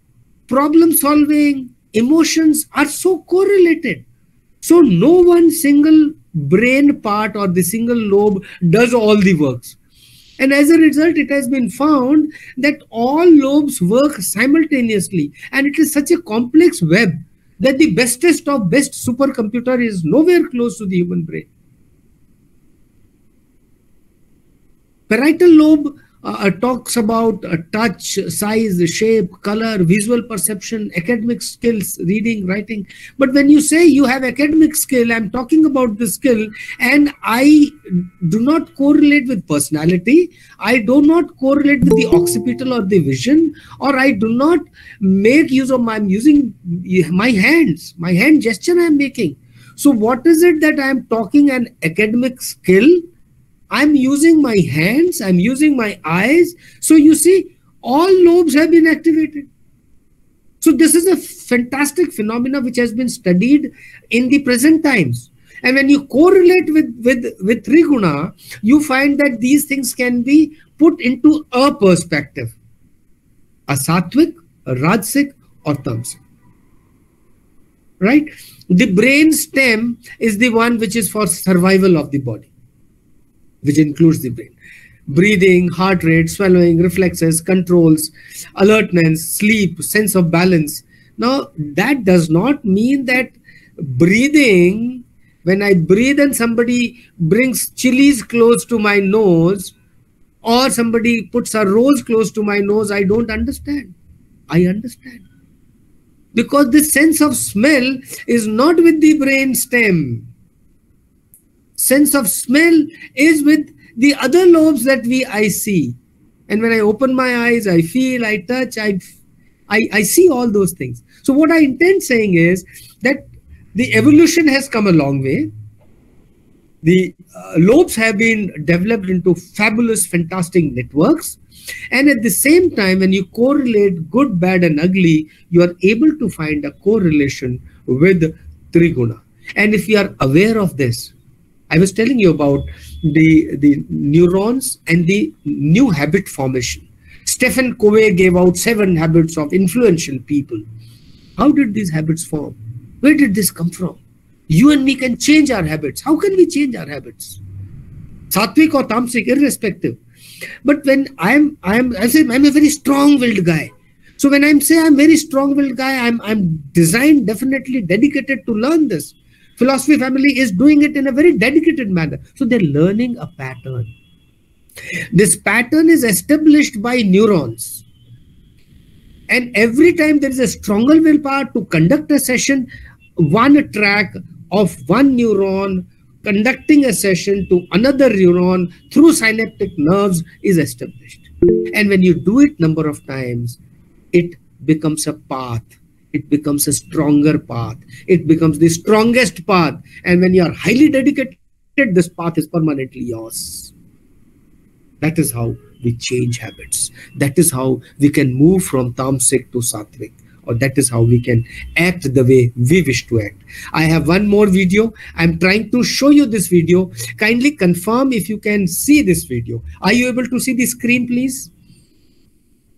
[SPEAKER 2] problem solving, emotions are so correlated. So no one single brain part or the single lobe does all the works. And as a result, it has been found that all lobes work simultaneously. And it is such a complex web that the bestest of best supercomputer is nowhere close to the human brain. Parietal lobe talks about touch, size, shape, color, visual perception, academic skills, reading, writing. But when you say you have academic skill, I'm talking about the skill, and I do not correlate with personality. I do not correlate with the occipital or the vision, or I do not make use of I'm using my hands, my hand gesture I'm making. So what is it that I'm talking an academic skill? I'm using my hands, I'm using my eyes. So you see, all lobes have been activated. So this is a fantastic phenomena which has been studied in the present times. And when you correlate with Triguna, you find that these things can be put into a perspective. A Sattvic, a Rajasic, or Tamasic. Right? The brain stem is the one which is for survival of the body, which includes the brain. Breathing, heart rate, swallowing, reflexes, controls, alertness, sleep, sense of balance. Now, that does not mean that breathing, when I breathe and somebody brings chilies close to my nose, or somebody puts a rose close to my nose, I don't understand. I understand. Because the sense of smell is not with the brain stem. Sense of smell is with the other lobes that I see. And when I open my eyes, I feel, I touch, I see all those things. So what I intend saying is that the evolution has come a long way. The lobes have been developed into fabulous, fantastic networks. And at the same time, when you correlate good, bad, and ugly, you are able to find a correlation with Triguna. And if you are aware of this, I was telling you about the neurons and the new habit formation. Stephen Covey gave out 7 habits of influential people. How did these habits form? Where did this come from? You and me can change our habits. How can we change our habits? Sattvic or tamasic, irrespective. But when I say I'm a very strong-willed guy. So when I'm very strong-willed guy, I'm designed, definitely dedicated to learn this. Philosophy family is doing it in a very dedicated manner. So they're learning a pattern. This pattern is established by neurons. And every time there is a stronger willpower to conduct a session, one track of one neuron conducting a session to another neuron through synaptic nerves is established. And when you do it number of times, it becomes a path. It becomes a stronger path. It becomes the strongest path. And when you are highly dedicated, this path is permanently yours. That is how we change habits. That is how we can move from tamasic to sattvic. Or that is how we can act the way we wish to act. I have one more video. I'm trying to show you this video. Kindly confirm if you can see this video. Are you able to see the screen, please?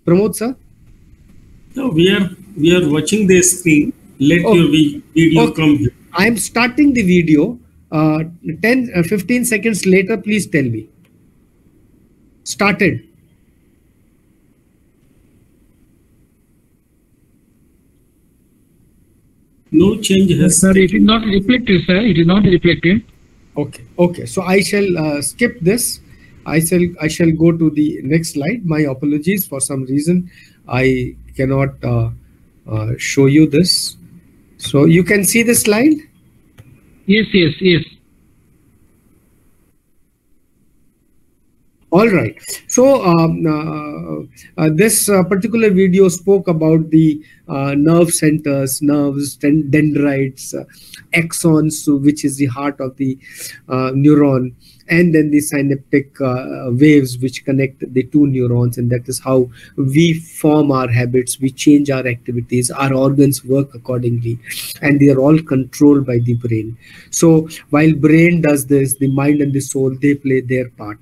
[SPEAKER 2] Pramod sir?
[SPEAKER 3] No, we are watching the screen. Let your video come here.
[SPEAKER 2] I'm starting the video. 15 seconds later, please tell me. Started.
[SPEAKER 3] No change has.
[SPEAKER 4] Sir, it is not reflected, sir. It is not reflected.
[SPEAKER 2] Okay. So I shall skip this. I shall go to the next slide. My apologies, for some reason I cannot show you this. So you can see the slide?
[SPEAKER 4] Yes.
[SPEAKER 2] All right. So this particular video spoke about the nerve centers, nerves, dendrites, axons, which is the heart of the neuron, and then the synaptic waves which connect the two neurons, and that is how we form our habits, we change our activities, our organs work accordingly, and they are all controlled by the brain. So while brain does this, the mind and the soul, they play their part.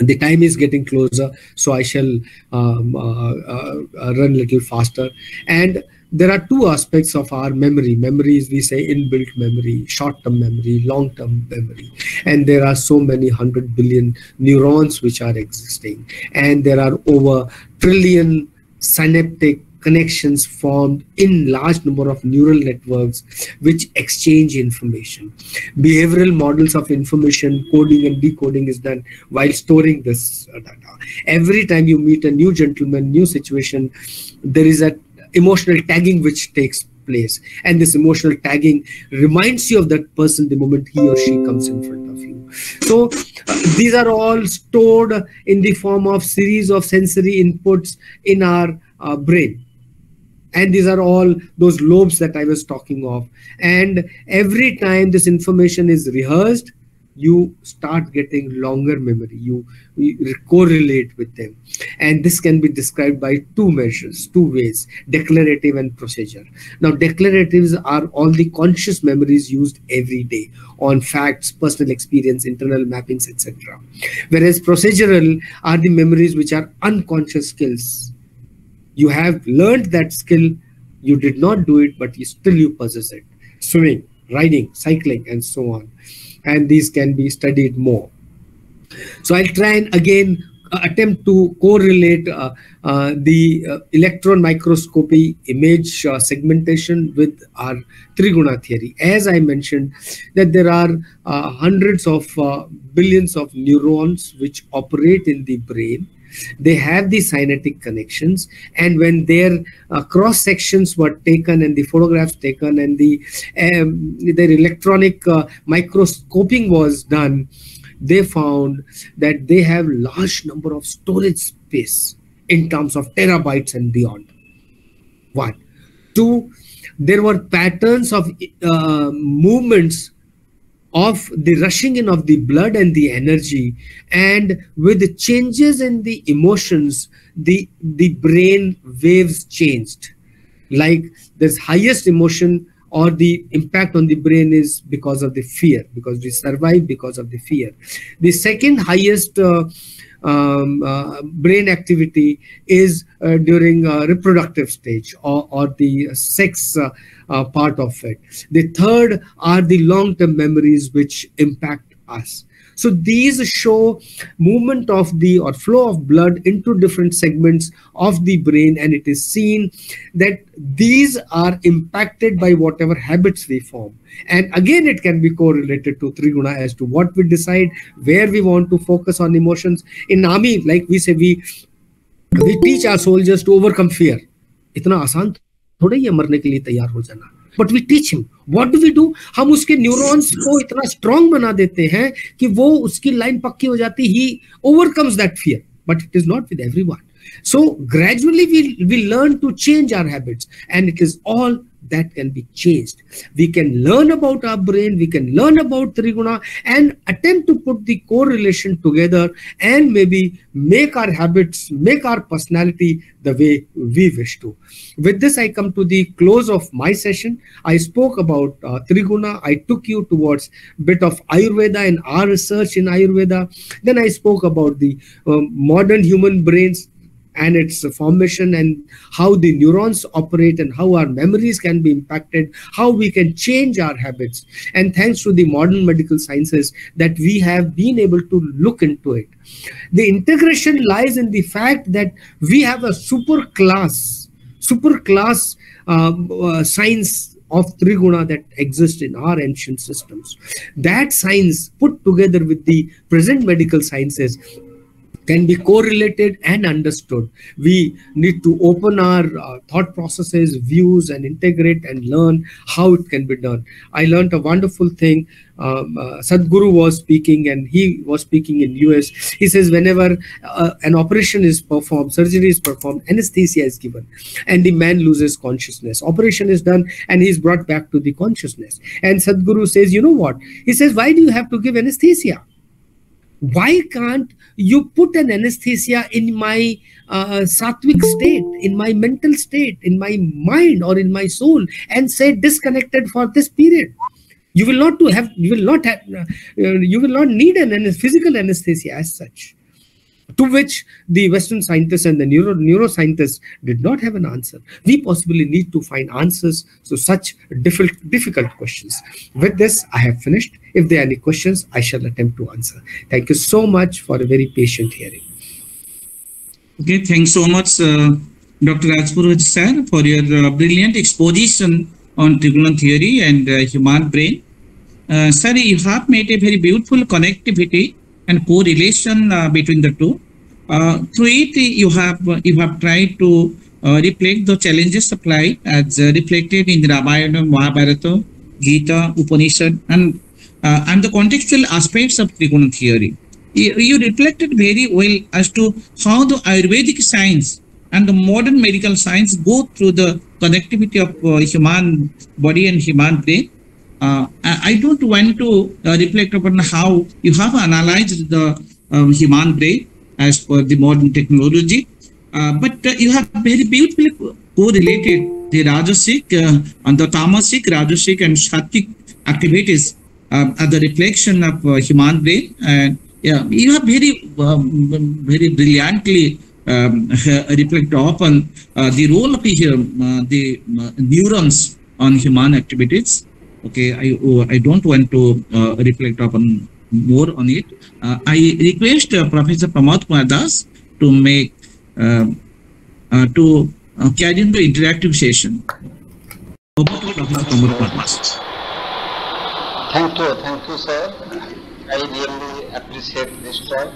[SPEAKER 2] The time is getting closer, so I shall run a little faster. And there are two aspects of our memory. Memory is, we say, inbuilt memory, short-term memory, long-term memory. And there are so many 100 billion neurons which are existing. And there are over trillion synaptic connections formed in large number of neural networks which exchange information. Behavioral models of information, coding and decoding is done while storing this data. Every time you meet a new gentleman, new situation, there is an emotional tagging which takes place, and this emotional tagging reminds you of that person the moment he or she comes in front of you. So these are all stored in the form of series of sensory inputs in our brain. And these are all those lobes that I was talking of. And every time this information is rehearsed, you start getting longer memory. You correlate with them. And this can be described by two measures, two ways, declarative and procedure. Now, declaratives are all the conscious memories used every day on facts, personal experience, internal mappings, etc. Whereas procedural are the memories which are unconscious skills. You have learned that skill, you did not do it, but you possess it. Swimming, riding, cycling, and so on. And these can be studied more. So I'll try and again attempt to correlate the electron microscopy image segmentation with our Triguna theory. As I mentioned, that there are hundreds of billions of neurons which operate in the brain. They have the synaptic connections, and when their cross sections were taken and the photographs taken and their electronic microscoping was done, they found that they have large number of storage space in terms of terabytes and beyond. 1. 2, there were patterns of movements of the rushing in of the blood and the energy, and with the changes in the emotions, the brain waves changed. Like there's highest emotion or the impact on the brain is because of the fear, because we survive because of the fear. The second highest brain activity is during reproductive stage, or the sex part of it. The third are the long-term memories which impact us. So these show movement of the or flow of blood into different segments of the brain, and it is seen that these are impacted by whatever habits we form. And again, it can be correlated to Triguna as to what we decide, where we want to focus on emotions. In army, like we say, we teach our soldiers to overcome fear. इतना आसान थोड़ा ही है मरने के लिए तैयार हो जाना. But we teach him. What do we do? हम उसके न्यूरॉन्स को इतना स्ट्रॉन्ग बना देते हैं कि वो उसकी लाइन पक्की हो जाती. He overcomes that fear. But it is not with everyone. So gradually we learn to change our habits, and it is all that can be changed. We can learn about our brain, we can learn about Triguna, and attempt to put the correlation together, and maybe make our habits, make our personality the way we wish to. With this, I come to the close of my session. I spoke about Triguna. I took you towards a bit of Ayurveda and our research in Ayurveda. Then I spoke about the modern human brains and its formation, and how the neurons operate, and how our memories can be impacted, how we can change our habits. And thanks to the modern medical sciences that we have been able to look into it. The integration lies in the fact that we have a super class science of Triguna that exists in our ancient systems. That science put together with the present medical sciences can be correlated and understood. We need to open our thought processes, views, and integrate and learn how it can be done. I learned a wonderful thing. Sadhguru was speaking, and he was speaking in US. He says whenever an operation is performed, surgery is performed, anesthesia is given, and the man loses consciousness. Operation is done, and he's brought back to the consciousness. And Sadhguru says, you know what? He says, why do you have to give anesthesia? Why can't you put an anesthesia in my sattvic state, in my mental state, in my mind, or in my soul, and say disconnected for this period? You will not need an physical anesthesia as such. To which the Western scientists and the neuroscientists did not have an answer. We possibly need to find answers to such difficult questions. With this, I have finished. If there are any questions, I shall attempt to answer. Thank you so much for a very patient hearing.
[SPEAKER 1] Okay, thanks so much, Dr. Rajpurohit sir, for your brilliant exposition on Triguna theory and human brain. Sir, you have made a very beautiful connectivity and correlation between the two. Through it, you have tried to reflect the challenges applied as reflected in the Ramayana, Mahabharata, Gita, Upanishad, and the contextual aspects of Triguna theory. You reflected very well as to how the Ayurvedic science and the modern medical science go through the connectivity of human body and human brain. I don't want to reflect upon how you have analyzed the human brain as per the modern technology, but you have very beautifully correlated the Rajasic and the Tamasic, Rajasic and Sattvic activities at the reflection of human brain. And yeah, you have very brilliantly reflect upon the role of the neurons on human activities. Okay, I don't want to reflect upon more on it. I request Professor Pramod Kumar Das to make to carry on the interactive session. Over to Professor Pramod Kumar Das.
[SPEAKER 5] Thank you, sir. I really appreciate this talk.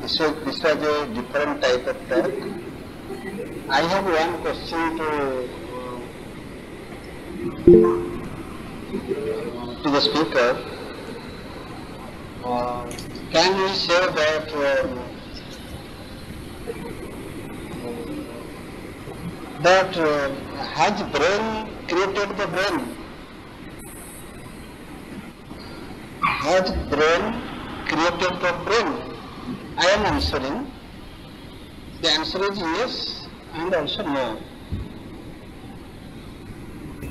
[SPEAKER 5] This was a different type of talk. I have one question to the speaker. Can we say that has brain created the brain? Has brain created the brain? I am answering. The answer is yes and also no.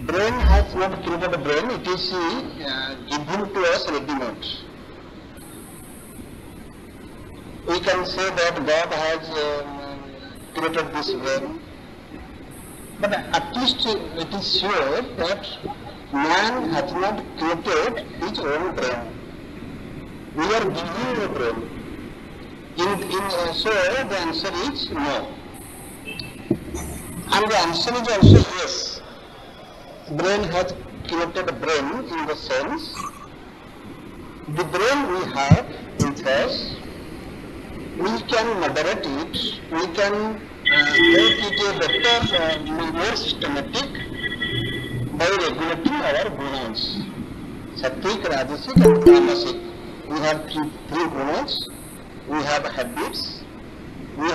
[SPEAKER 5] brain has not created a brain, it is given to us ready-made. We can say that God has created this brain, but at least it is sure that man has not created his own brain. We are given a brain. So the answer is no. And the answer is also yes. Brain has created a brain in the sense the brain we have with us, we can moderate it, we can make it a better, more systematic by regulating our gunas. Sattvic, Rajasic and Tamasic. We have three gunas, we have habits, we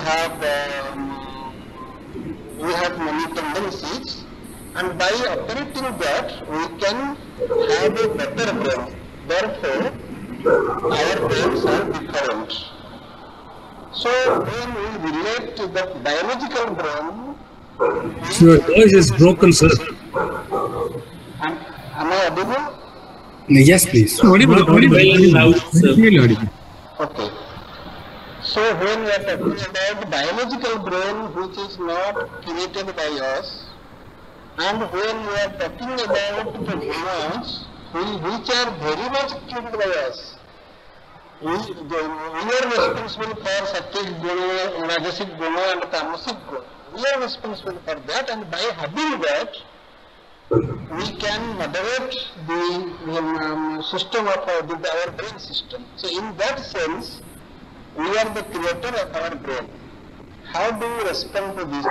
[SPEAKER 5] have many tendencies, and by operating that we can have a better brain. Therefore, our brains are different. So when we relate to the biological brain,
[SPEAKER 4] Your voice is broken, sir.
[SPEAKER 5] am I audible?
[SPEAKER 2] Yes, please.
[SPEAKER 1] Audible.
[SPEAKER 4] Very loud, sir.
[SPEAKER 1] Really audible.
[SPEAKER 5] Okay. So when we are talking about the biological brain which is not created by us, and when we are talking about the gunas which are very much created by us, we are responsible for sattvic guna, rajasic guna and tamasic guna. We are responsible for that, and by having that, we can moderate the system of our brain system. So in that sense, we are the creator of our brain. How do we respond to this?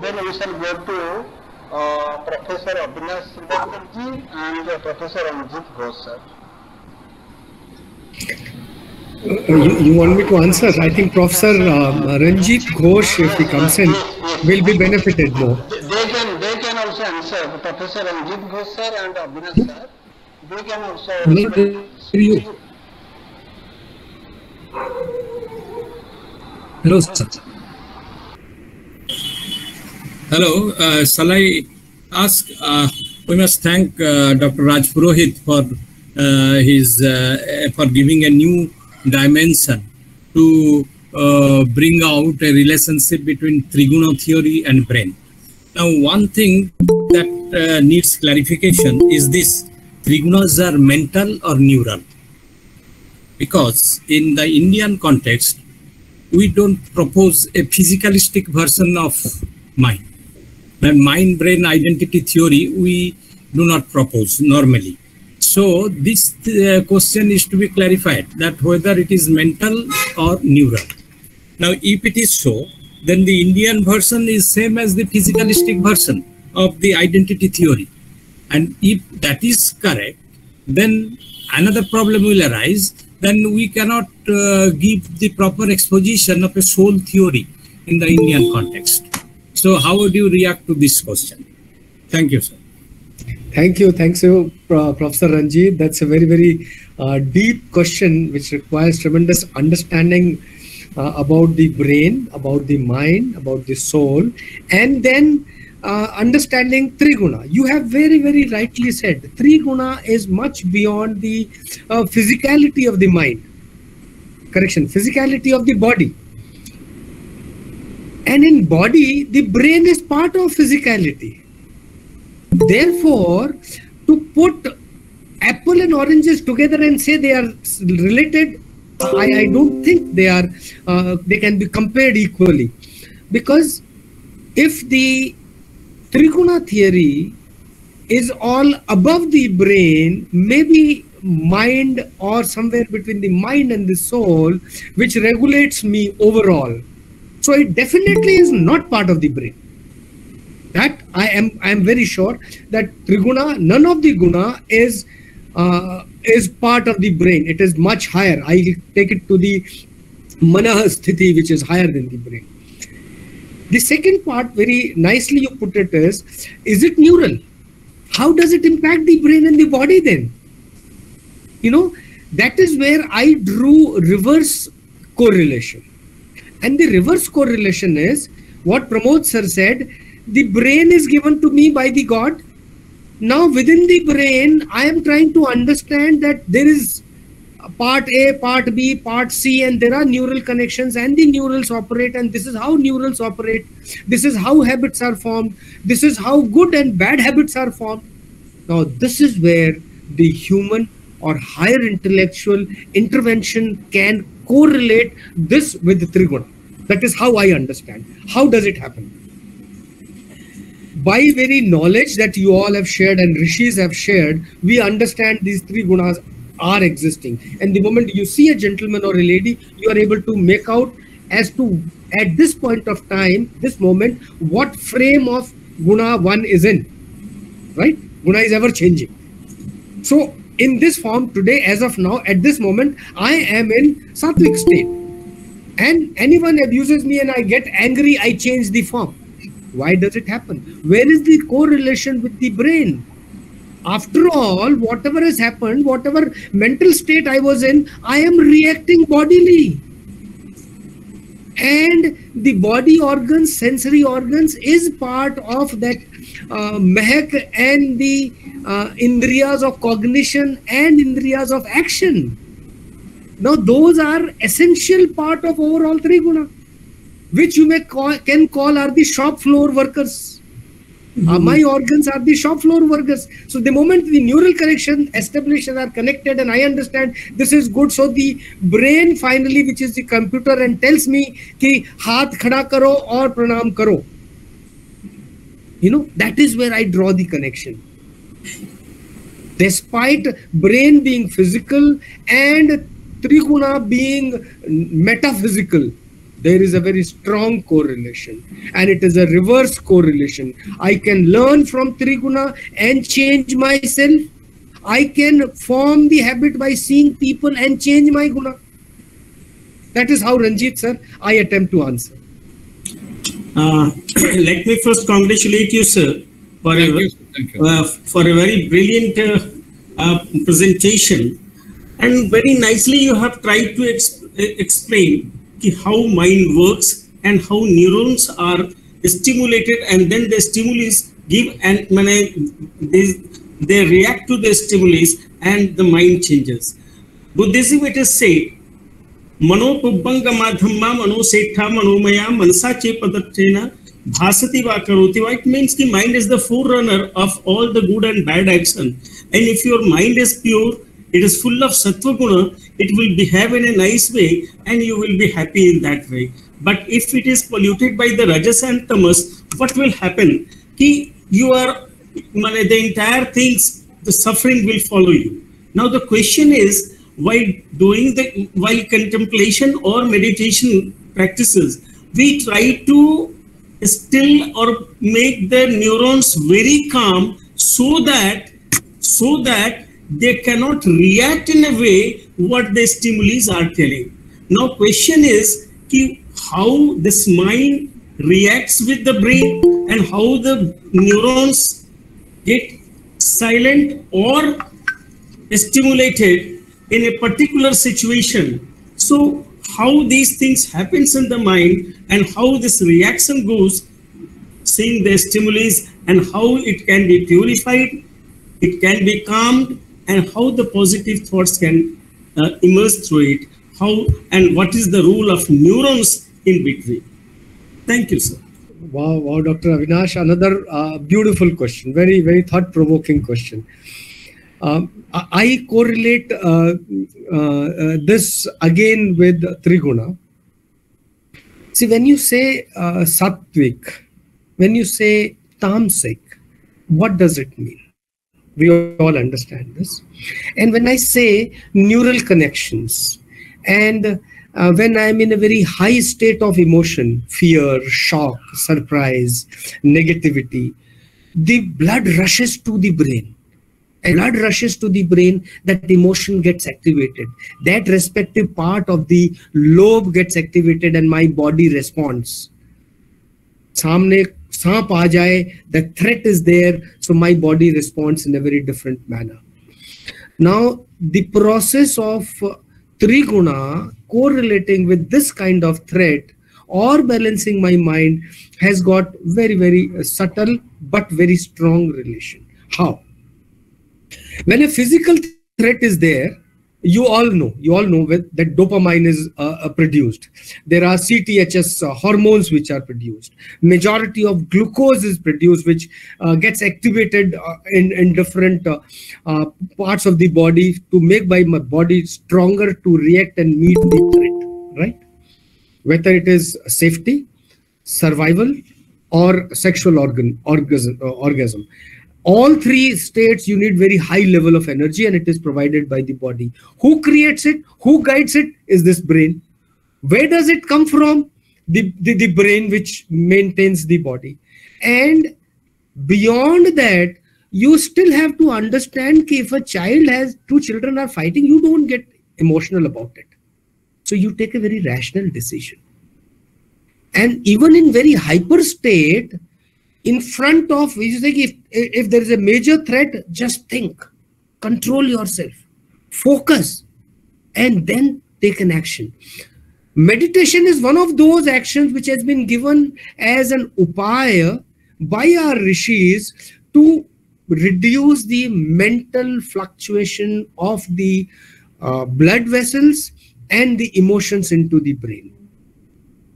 [SPEAKER 5] Then we shall go to Professor Avinash Srivastava and Professor Ranjit Ghosh, sir.
[SPEAKER 2] You want me to answer? I think Professor Ranjit Ghosh, if he comes in, will be benefited more.
[SPEAKER 5] They can also answer. Professor Ranjit Ghosh sir and Avinash sir, they can also
[SPEAKER 4] Not you. Hello, sir.
[SPEAKER 6] Hello, shall I ask? We must thank Dr. Rajpurohit for for giving a new dimension to bring out a relationship between Triguna theory and brain. Now, one thing that needs clarification is this: Trigunas are mental or neural? Because in the Indian context, we don't propose a physicalistic version of mind. The mind-brain identity theory we do not propose normally. So this question is to be clarified, that whether it is mental or neural. Now, if it is so, then the Indian version is same as the physicalistic version of the identity theory. And if that is correct, then another problem will arise. Then we cannot give the proper exposition of a soul theory in the Indian context. So how would you react to this question? Thank you, sir.
[SPEAKER 2] Thank you. Thanks you, Professor Ranjit. That's a very, very deep question which requires tremendous understanding about the brain, about the mind, about the soul, and then understanding Triguna. You have very, very rightly said, Triguna is much beyond the physicality of the mind. Correction, physicality of the body. And in body, the brain is part of physicality. Therefore, to put apple and oranges together and say they are related, I don't think they are. They can be compared equally, because if the Triguna theory is all above the brain, maybe mind or somewhere between the mind and the soul, which regulates me overall. So it definitely is not part of the brain. That I am very sure that Triguna, none of the guna is part of the brain. It is much higher. I take it to the Manaha Sthiti, which is higher than the brain. The second part, very nicely you put it, is it neural? How does it impact the brain and the body then? You know, that is where I drew reverse correlation. And the reverse correlation is what Pramod sir said: the brain is given to me by the God, Now within the brain, I am trying to understand that there is part A, part B, part C, and there are neural connections and the neurals operate, and this is how neurals operate. This is how habits are formed. This is how good and bad habits are formed. Now this is where the human or higher intellectual intervention can correlate this with the Triguna. That is how I understand. How does it happen? By very knowledge that you all have shared and rishis have shared, we understand these three gunas are existing. And the moment you see a gentleman or a lady, you are able to make out as to, at this point of time, this moment, what frame of guna one is in. Right? Guna is ever changing. So in this form today, as of now, at this moment, I am in sattvic state. And anyone abuses me and I get angry, I change the form. Why does it happen? Where is the correlation with the brain? After all, whatever has happened, whatever mental state I was in, I am reacting bodily. And the body organs, sensory organs is part of that mehak and the indriyas of cognition and indriyas of action. Now those are essential part of overall Triguna, which you can call are the shop floor workers. My organs are the shop floor workers. So the moment the neural connection established are connected and I understand this is good, so the brain finally, which is the computer, and tells me ki haath khada karo or pranam karo. You know, that is where I draw the connection. Despite brain being physical and Triguna being metaphysical, there is a very strong correlation, and it is a reverse correlation. I can learn from Triguna and change myself. I can form the habit by seeing people and change my guna. That is how, Ranjit sir, I attempt to answer.
[SPEAKER 3] Let me first congratulate you, sir, for a very brilliant presentation, and very nicely you have tried to explain how mind works and how neurons are stimulated, and then the stimulus give and they react to the stimulus and the mind changes. Buddhism, it is said, Mano Pubbanga Dhamma Mano Setha Manomaya Mansa Chepadatena Bhasati Vakarotiva. It means the mind is the forerunner of all the good and bad action. And if your mind is pure, it is full of sattva guna, it will behave in a nice way and you will be happy in that way. But if it is polluted by the rajas and tamas, what will happen? Ki you are, the entire things, the suffering will follow you. Now the question is, while contemplation or meditation practices, we try to still or make the neurons very calm so that they cannot react in a way what the stimuli are telling. Now question is how this mind reacts with the brain and how the neurons get silent or stimulated in a particular situation. So how these things happens in the mind and how this reaction goes, seeing the stimulus and how it can be purified, it can be calmed, and how the positive thoughts can emerge through it, how and what is the role of neurons in between. Thank you, sir.
[SPEAKER 2] Wow, Dr. Avinash, another beautiful question, very, very thought-provoking question. I correlate this again with Triguna. See, when you say sattvic, when you say tamasic, what does it mean? We all understand this. And when I say neural connections, and when I'm in a very high state of emotion, fear, shock, surprise, negativity, the blood rushes to the brain. And blood rushes to the brain, that emotion gets activated. That respective part of the lobe gets activated and my body responds. Samne saap aa jaye, the threat is there, so my body responds in a very different manner. Now, the process of Triguna correlating with this kind of threat or balancing my mind has got very, very subtle but very strong relation. How? When a physical threat is there, you all know that dopamine is produced. There are CTHS hormones which are produced. Majority of glucose is produced, which gets activated in different parts of the body to make my body stronger to react and meet the threat, right? Whether it is safety, survival, or sexual orgasm. All three states you need very high level of energy, and it is provided by the body. Who creates it? Who guides it? Is this brain. Where does it come from? The brain, which maintains the body. And beyond that, you still have to understand that if a child has two children are fighting, you don't get emotional about it. So you take a very rational decision. And even in very hyper state, in front of, if there is a major threat, just think, control yourself, focus, and then take an action. Meditation is one of those actions which has been given as an upaya by our rishis to reduce the mental fluctuation of the blood vessels and the emotions into the brain.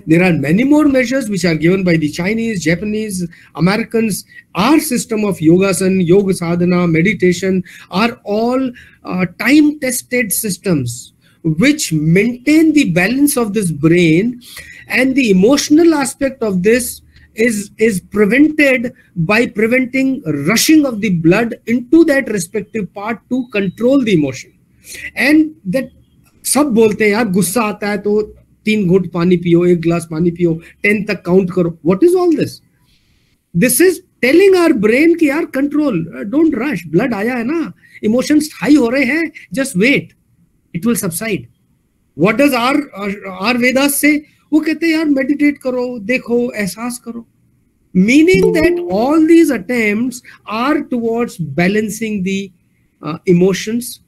[SPEAKER 2] There are many more measures which are given by the Chinese, Japanese, Americans. Our system of yogasana, yoga sadhana, meditation are all time-tested systems which maintain the balance of this brain, and the emotional aspect of this is prevented by preventing rushing of the blood into that respective part to control the emotion. And that सब बोलते हैं यार गुस्सा आता है तो 3 घूंट पानी पियो, 1 glass पानी पियो, 10 तक काउंट करो. What is all this? This is telling our brain कि यार control, don't rush. Blood आया है ना, emotions high हो रहे हैं, just wait, it will subside. What does our Vedas say? वो कहते हैं यार meditate करो, देखो, एहसास करो. Meaning that all these attempts are towards balancing the emotions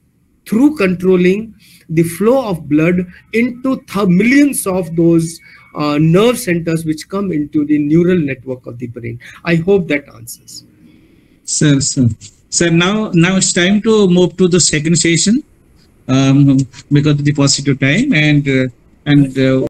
[SPEAKER 2] through controlling the flow of blood into millions of those nerve centers which come into the neural network of the brain. I hope that answers.
[SPEAKER 1] Sir, now it's time to move to the second session because of the positive time, and